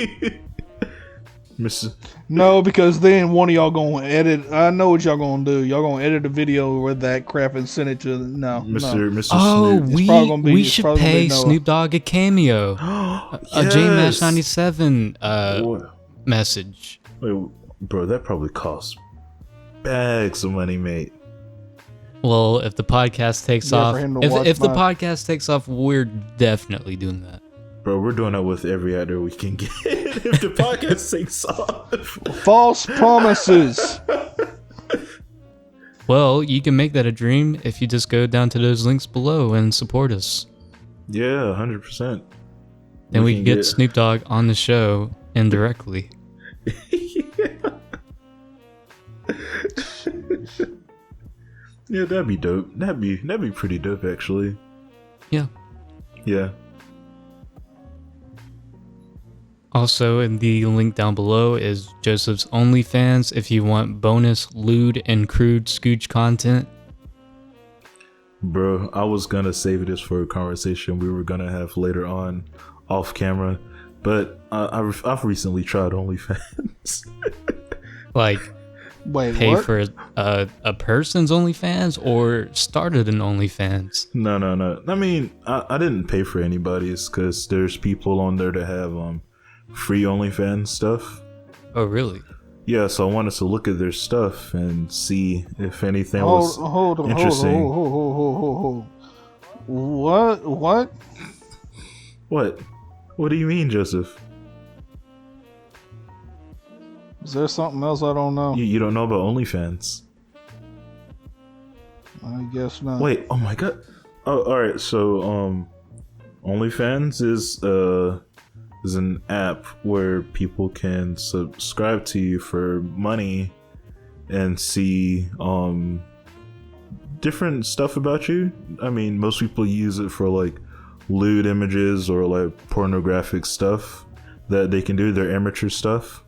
Mr. No, because then one of y'all gonna edit. I know what y'all gonna do. Y'all gonna edit a video with that crap and send it to Mr. Oh, Snoop. It's probably gonna be- we it's should probably gonna be pay Noah. Snoop Dogg a cameo. A J-Mash 97 What? message. Wait, bro, that probably costs bags of money, mate. Well, if the podcast takes Yeah, off, for him to watch if the my- podcast takes off, we're definitely doing that. Bro, we're doing that with every actor we can get if the podcast takes off. False promises. Well, you can make that a dream if you just go down to those links below and support us. Yeah, 100%. Then we can get Snoop Dogg on the show indirectly. Yeah, that'd be dope. That'd be pretty dope, actually. Yeah. Yeah. Also, in the link down below is Joseph's OnlyFans if you want bonus lewd and crude Scooch content. Bro, I was gonna save this for a conversation we were gonna have later on off camera, but I've recently tried OnlyFans. Like, Wait, pay what? for a person's OnlyFans or started an OnlyFans? No. I mean, I didn't pay for anybody's because there's people on there that have free OnlyFans stuff. Oh, really? Yeah, so I wanted to look at their stuff and see if anything was Hold on, interesting. hold. What? What? What do you mean, Joseph? Is there something else I don't know? You don't know about OnlyFans? I guess not. Wait, oh my god. Oh, alright, so OnlyFans is an app where people can subscribe to you for money and see different stuff about you. I mean, most people use it for like lewd images or like pornographic stuff that they can do, their amateur stuff.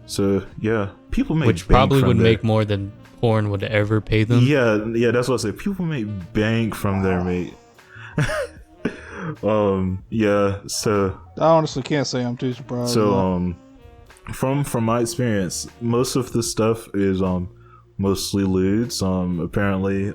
So yeah, people make Which bank probably from would there. make more than porn would ever pay them. Yeah, that's what I say. People make bank from there, mate. Yeah, so I honestly can't say I'm too surprised. from my experience, most of the stuff is mostly lewds. Apparently,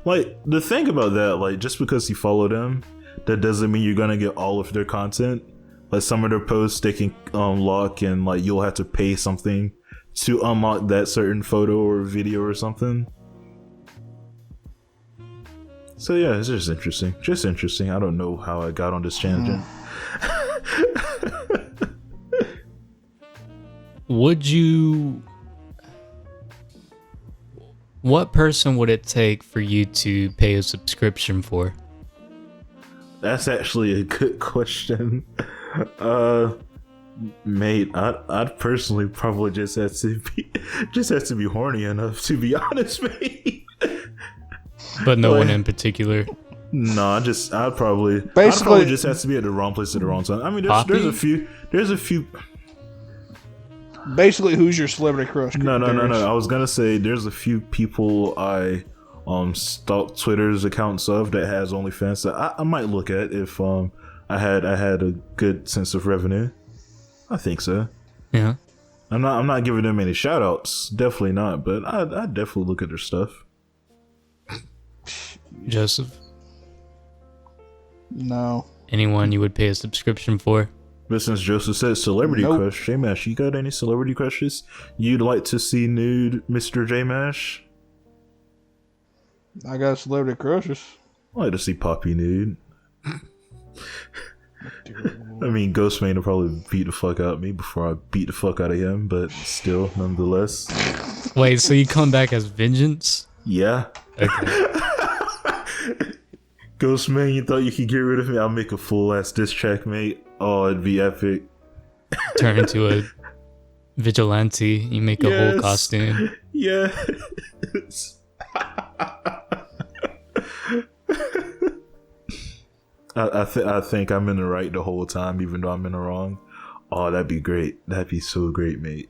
like the thing about that, like just because you follow them, that doesn't mean you're gonna get all of their content. Like some of their posts they can lock, and like you'll have to pay something to unlock that certain photo or video or something. So yeah, it's just interesting. Just interesting. I don't know how I got on this tangent. What person would it take for you to pay a subscription for? That's actually a good question. Mate, I'd personally probably just have to be horny enough, to be honest, mate. But no one in particular. No, I'd probably just have to be at the wrong place at the wrong time. I mean, there's a few. Basically, who's your celebrity crush? No. I was gonna say there's a few people I stalk Twitter's accounts of that has OnlyFans that I might look at if I had a good sense of revenue. I think so. Yeah. I'm not giving them any shout outs, definitely not, but I'd definitely look at their stuff. Joseph? No. Anyone you would pay a subscription for? But since Joseph said celebrity crush, J-Mash, you got any celebrity crushes you'd like to see nude, Mr. J-Mash? I got celebrity crushes. I'd like to see Poppy nude. I mean, Ghostman will probably beat the fuck out of me before I beat the fuck out of him, but still, nonetheless. Wait, so you come back as Vengeance? Yeah. Okay. Ghostman, you thought you could get rid of me? I'll make a full ass diss track, mate. Oh, it'd be epic. Turn into a vigilante. You make a whole costume. Yeah. I think I'm in the right the whole time, even though I'm in the wrong. Oh, that'd be great. That'd be so great, mate.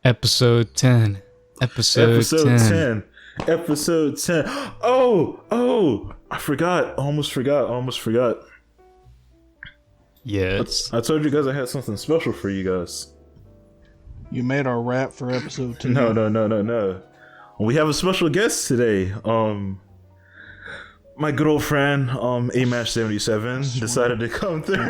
Episode 10. Episode 10. Episode 10. Oh, I forgot. Almost forgot. Yes. I told you guys I had something special for you guys. You made our rap for episode 10. No. We have a special guest today. My good old friend, Amash77, decided to come through.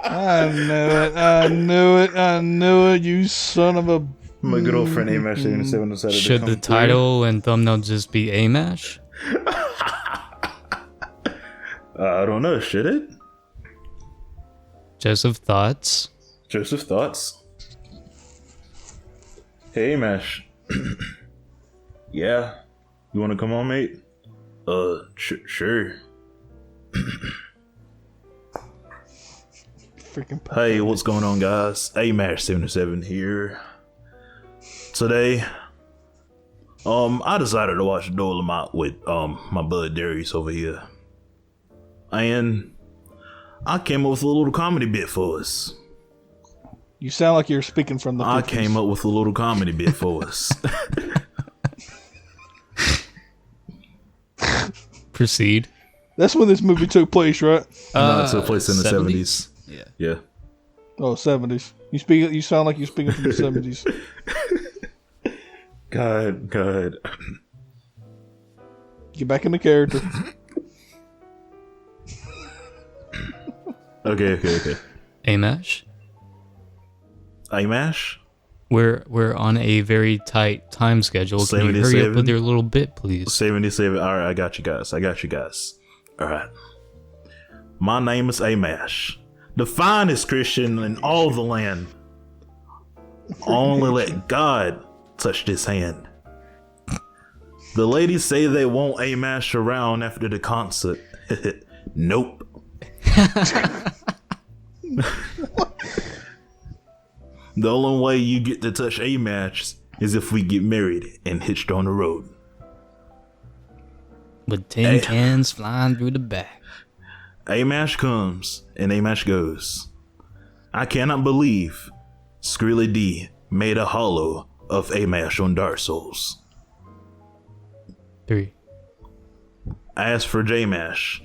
I knew it, you son of a... My good old friend Amash77 decided to come through. Should the title and thumbnail just be Amash? I don't know, should it? Joseph, thoughts? Hey, Amash. Yeah? You want to come on, mate? Sure. Freaking Hey, what's going on, guys? Amash77 here. Today, I decided to watch Dolemite with my bud Darius over here, and I came up with a little comedy bit for us. You sound like you're speaking from the 50s. I came up with a little comedy bit for us. Proceed. That's when this movie took place, right? No, it took place in the 70s. Yeah. Oh, 70s. You sound like you're speaking from the 70s. God. Get back in the character. Okay. Amash? We're on a very tight time schedule. Can you hurry up with your little bit, please? 77. All right, I got you guys. All right. My name is Amash, the finest Christian in all the land. Only let God touch this hand. The ladies say they want Amash around after the concert. Nope. The only way you get to touch Amash is if we get married and hitched on the road. With tin cans flying through the back. Amash comes and Amash goes. I cannot believe Skrilly D made a hollow of Amash on Dark Souls. 3. As for J-Mash,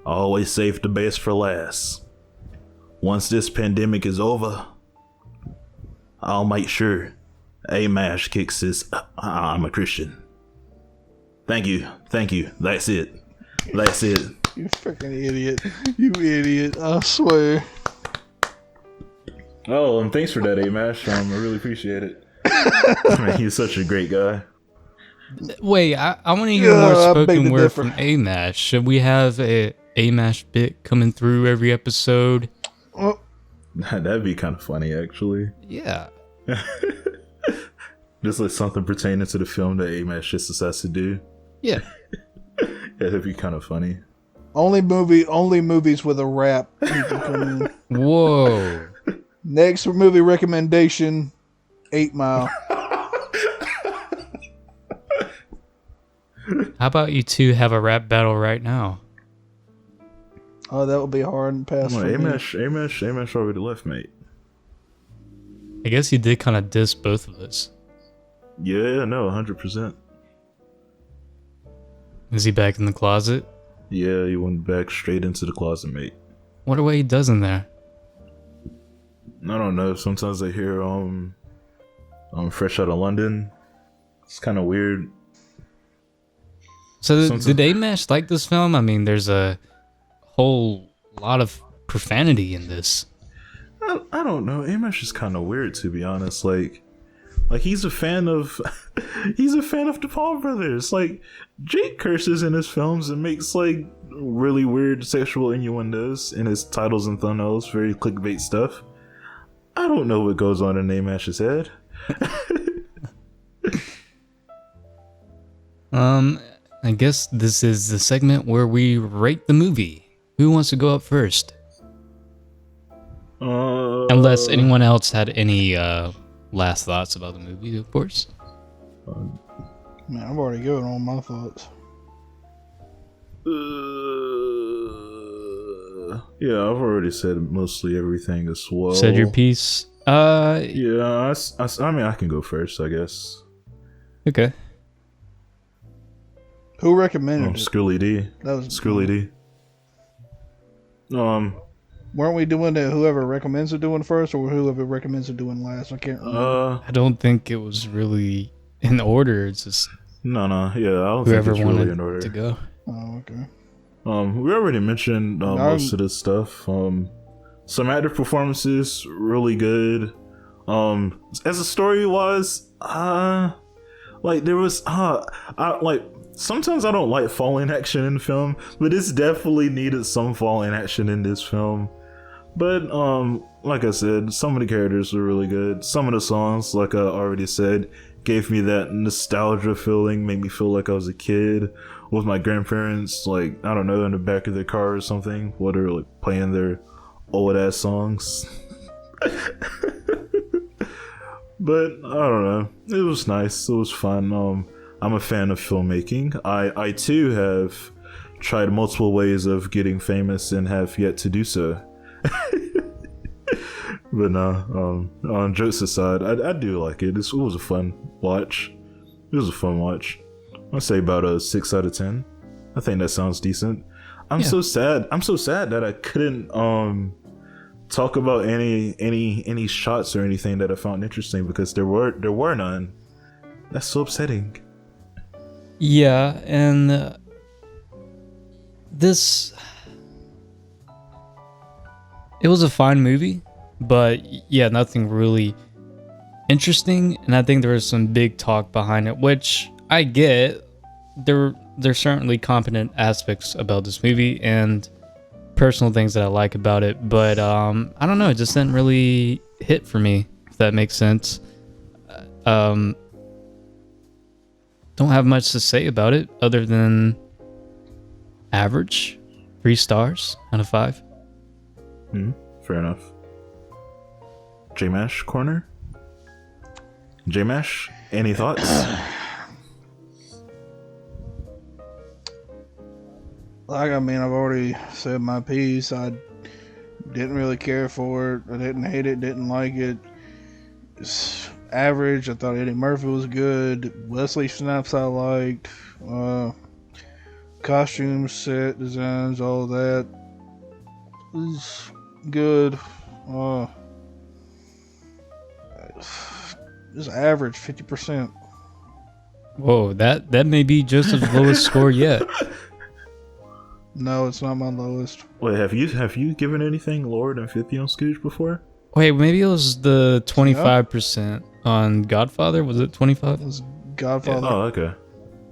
I always save the best for last. Once this pandemic is over, I'll make sure Amash kicks his I'm a Christian. Thank you. That's it. You freaking idiot. You idiot, I swear. Oh, and thanks for that, Amash. I really appreciate it. Man, he's such a great guy. Wait, I want to hear more I beg spoken to word differ. from Amash. Should we have a Amash bit coming through every episode? Well, That'd be kind of funny, actually. Yeah. Just like something pertaining to the film that Amash just decides to do. Yeah. Yeah, that'd be kind of funny. only movies with a rap. You can come in. Whoa. Next movie recommendation: 8 Mile. How about you two have a rap battle right now? Oh, that would be hard and pass for me. Amash already left, mate. I guess he did kind of diss both of us. Yeah, no, 100%. Is he back in the closet? Yeah, he went back straight into the closet, mate. Wonder what he does in there. I don't know. Sometimes I hear Fresh Out of London. It's kind of weird. So Sometimes- did Amash like this film? I mean, there's a whole lot of profanity in this. I don't know. Amash is kind of weird, to be honest. Like he's a fan of the Paul brothers. Like Jake curses in his films and makes like really weird sexual innuendos in his titles and thumbnails, very clickbait stuff. I don't know what goes on in Amash's head. I guess this is the segment where we rate the movie. Who wants to go up first? Unless anyone else had any last thoughts about the movie, of course. Man, I've already given all my thoughts. Yeah, I've already said mostly everything as well. Said your piece. Yeah, I mean, I can go first, I guess. Okay. Who recommended it? Skrilly D. That was Skrilly D. Weren't we doing it? Whoever recommends it doing first, or whoever recommends it doing last? I can't remember. I don't think it was really in order. It's just No, yeah, I don't whoever think it's really wanted in order. to go. Oh, okay. We already mentioned most of this stuff. Some active performances, really good. As a story was, like there was, sometimes I don't like falling action in film, but this definitely needed some falling action in this film. But like I said, some of the characters were really good. Some of the songs, like I already said, gave me that nostalgia feeling, made me feel like I was a kid with my grandparents, like, I don't know, in the back of their car or something, while they're like playing their old ass songs. But I don't know, it was nice, it was fun. I'm a fan of filmmaking. I too have tried multiple ways of getting famous and have yet to do so. But no, on jokes aside, I do like it. It was a fun watch. It was a fun watch. I'd say about a 6 out of 10. I think that sounds decent. I'm so sad that I couldn't talk about any shots or anything that I found interesting, because there were none. That's so upsetting. Yeah, and this, it was a fine movie, but yeah, nothing really interesting. And I think there was some big talk behind it, which I get. There's certainly competent aspects about this movie and personal things that I like about it, but I don't know, it just didn't really hit for me, if that makes sense. Don't have much to say about it other than average. 3 stars out of 5. Fair enough. J-Mash corner? J-Mash, any thoughts? Like, I mean, I've already said my piece. I didn't really care for it. I didn't hate it, didn't like it. It's average. I thought Eddie Murphy was good. Wesley Snipes I liked. Costumes, set designs, all that was good. Just average, 50%. Whoa, that may be Joseph's lowest score yet. No, it's not my lowest. Wait, have you given anything lower than 50 on Scooge before? Wait, maybe it was the 25% on Godfather. Was it 25? It was Godfather. Oh, okay.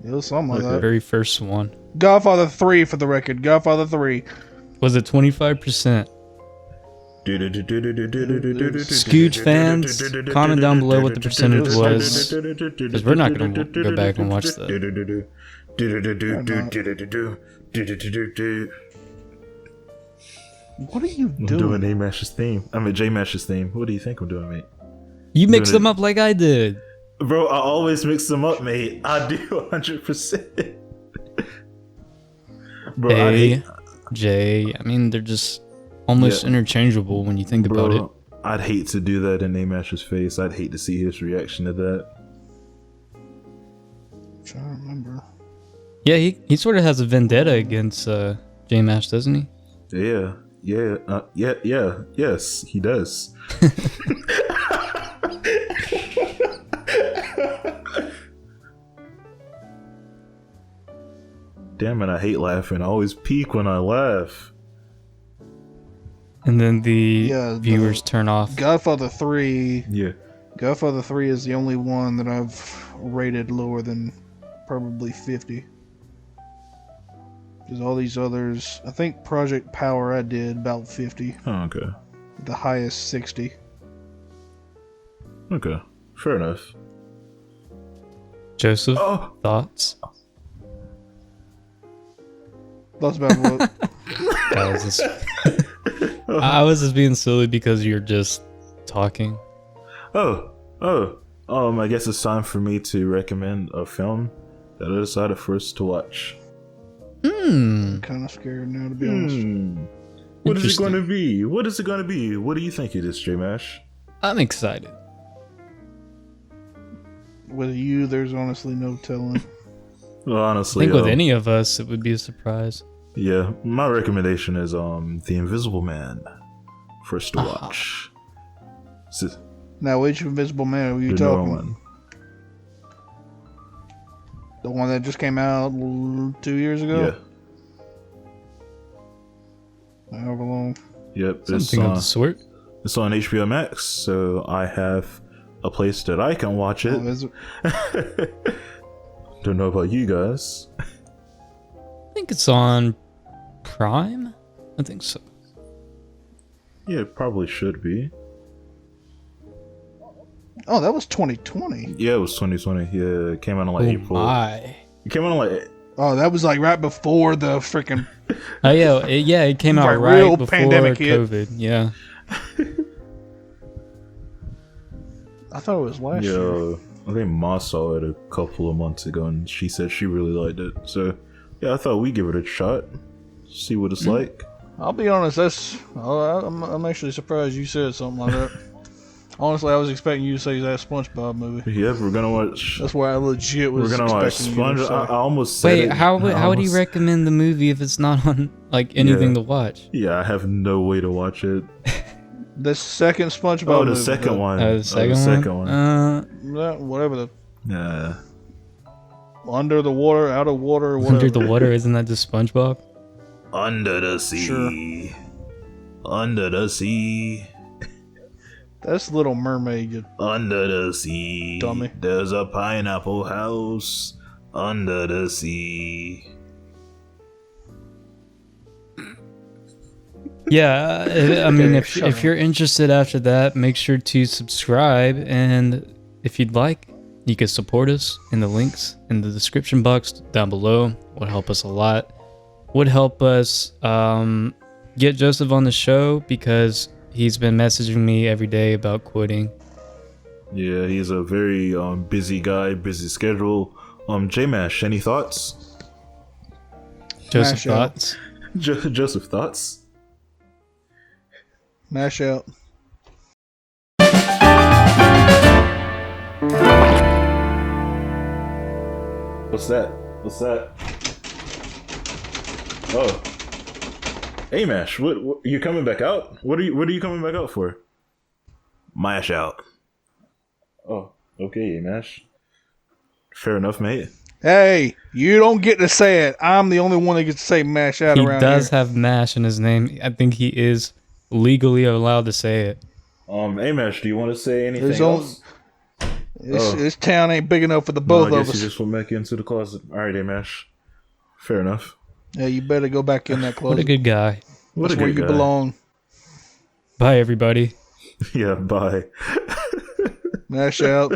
It was something like Okay. that. Very first one. Godfather 3 for the record. Godfather 3. Was it 25%? Scooch fans, comment down below what the percentage was, because we're not going to go back and watch that. What are you I'm doing? doing A-Mash's theme. I mean, J-Mash's theme. What do you think I'm doing, mate? You mix Doing them up like I did. Bro, I always mix them up, mate. I do 100%. Bro, I A, hate, J, I mean, they're just almost interchangeable when you think about it. I'd hate to do that in A-Mash's face. I'd hate to see his reaction to that. I'm trying to remember. Yeah, he sort of has a vendetta against J-Mash, doesn't he? Yes, he does. Damn it, I hate laughing. I always peak when I laugh. And then the Yeah, viewers turn off. Godfather 3. Yeah. Godfather 3 is the only one that I've rated lower than probably 50. Because all these others, I think Project Power I did about 50. Oh, okay. The highest 60. Okay. Fair enough. Joseph, Oh! thoughts? That's about what. I was just being silly because you're just talking. I guess it's time for me to recommend a film that I decided first to watch. I'm kind of scared now, to be honest. What is it Interesting. going to be? What is it going to be? What do you think it is, J-Mash? I'm excited. With you, there's honestly no telling. Well, I honestly, think with any of us, it would be a surprise. yeah, my recommendation is The Invisible Man, first to watch. Now, which Invisible Man were you The newer talking? one. The one that just came out 2 years ago? Yeah. However long. Yep. Something of the sort. It's on HBO Max, so I have a place that I can watch it. Oh, is it? Don't know about you guys. I think it's on Prime. I think so. Yeah, it probably should be. Oh, that was 2020. Yeah, it was 2020. Yeah, it came out in like Oh April. my. It came out in like Oh, that was like right before the freaking. Oh yeah, it came out Like right real before pandemic hit. COVID. Yeah. I thought it was last year. yeah, I think Ma saw it a couple of months ago, and she said she really liked it. So, yeah, I thought we'd give it a shot, see what it's like. I'll be honest. I'm actually surprised you said something like that. Honestly, I was expecting you to say that SpongeBob movie. Yeah, we're gonna watch. That's why I legit was We're gonna watch expecting you Sponge. to say. I almost said Wait, it. how I would he almost- recommend the movie if it's not on like anything Yeah. to watch? Yeah, I have no way to watch it. The second SpongeBob Oh, the movie, second one. The second, one. Whatever the Yeah. under the water, out of water, whatever. Under the Water, isn't that just SpongeBob? Under the sea. Sure. Under the sea. That's Little Mermaid. You Under the sea. Dummy. There's a pineapple house. Under the sea. Yeah, I mean, shut if up. you're interested after that, make sure to subscribe, and if you'd like, you can support us in the links in the description box down below. Would help us a lot. Would help us get Joseph on the show because he's been messaging me every day about quitting. Yeah, he's a very busy guy, busy schedule. J-Mash, any thoughts? Joseph, Mash out. thoughts? Joseph, thoughts? mash out. What's that? What's that? Oh. Hey, Mash, what you coming back out? What are you coming back out for? Mash out. Oh, okay, Mash. Fair enough, mate. Hey, you don't get to say it. I'm the only one that gets to say mash out He around does here. have MASH in his name. I think he is legally allowed to say it. Amash, do you want to say anything There's only- else? This town ain't big enough for the No, both I of guess you us. just went back into the closet. All right, Amash. Fair enough. Yeah, you better go back in that closet. What a good guy. What That's a where good you guy. belong. Bye, everybody. Yeah, bye. Mash out.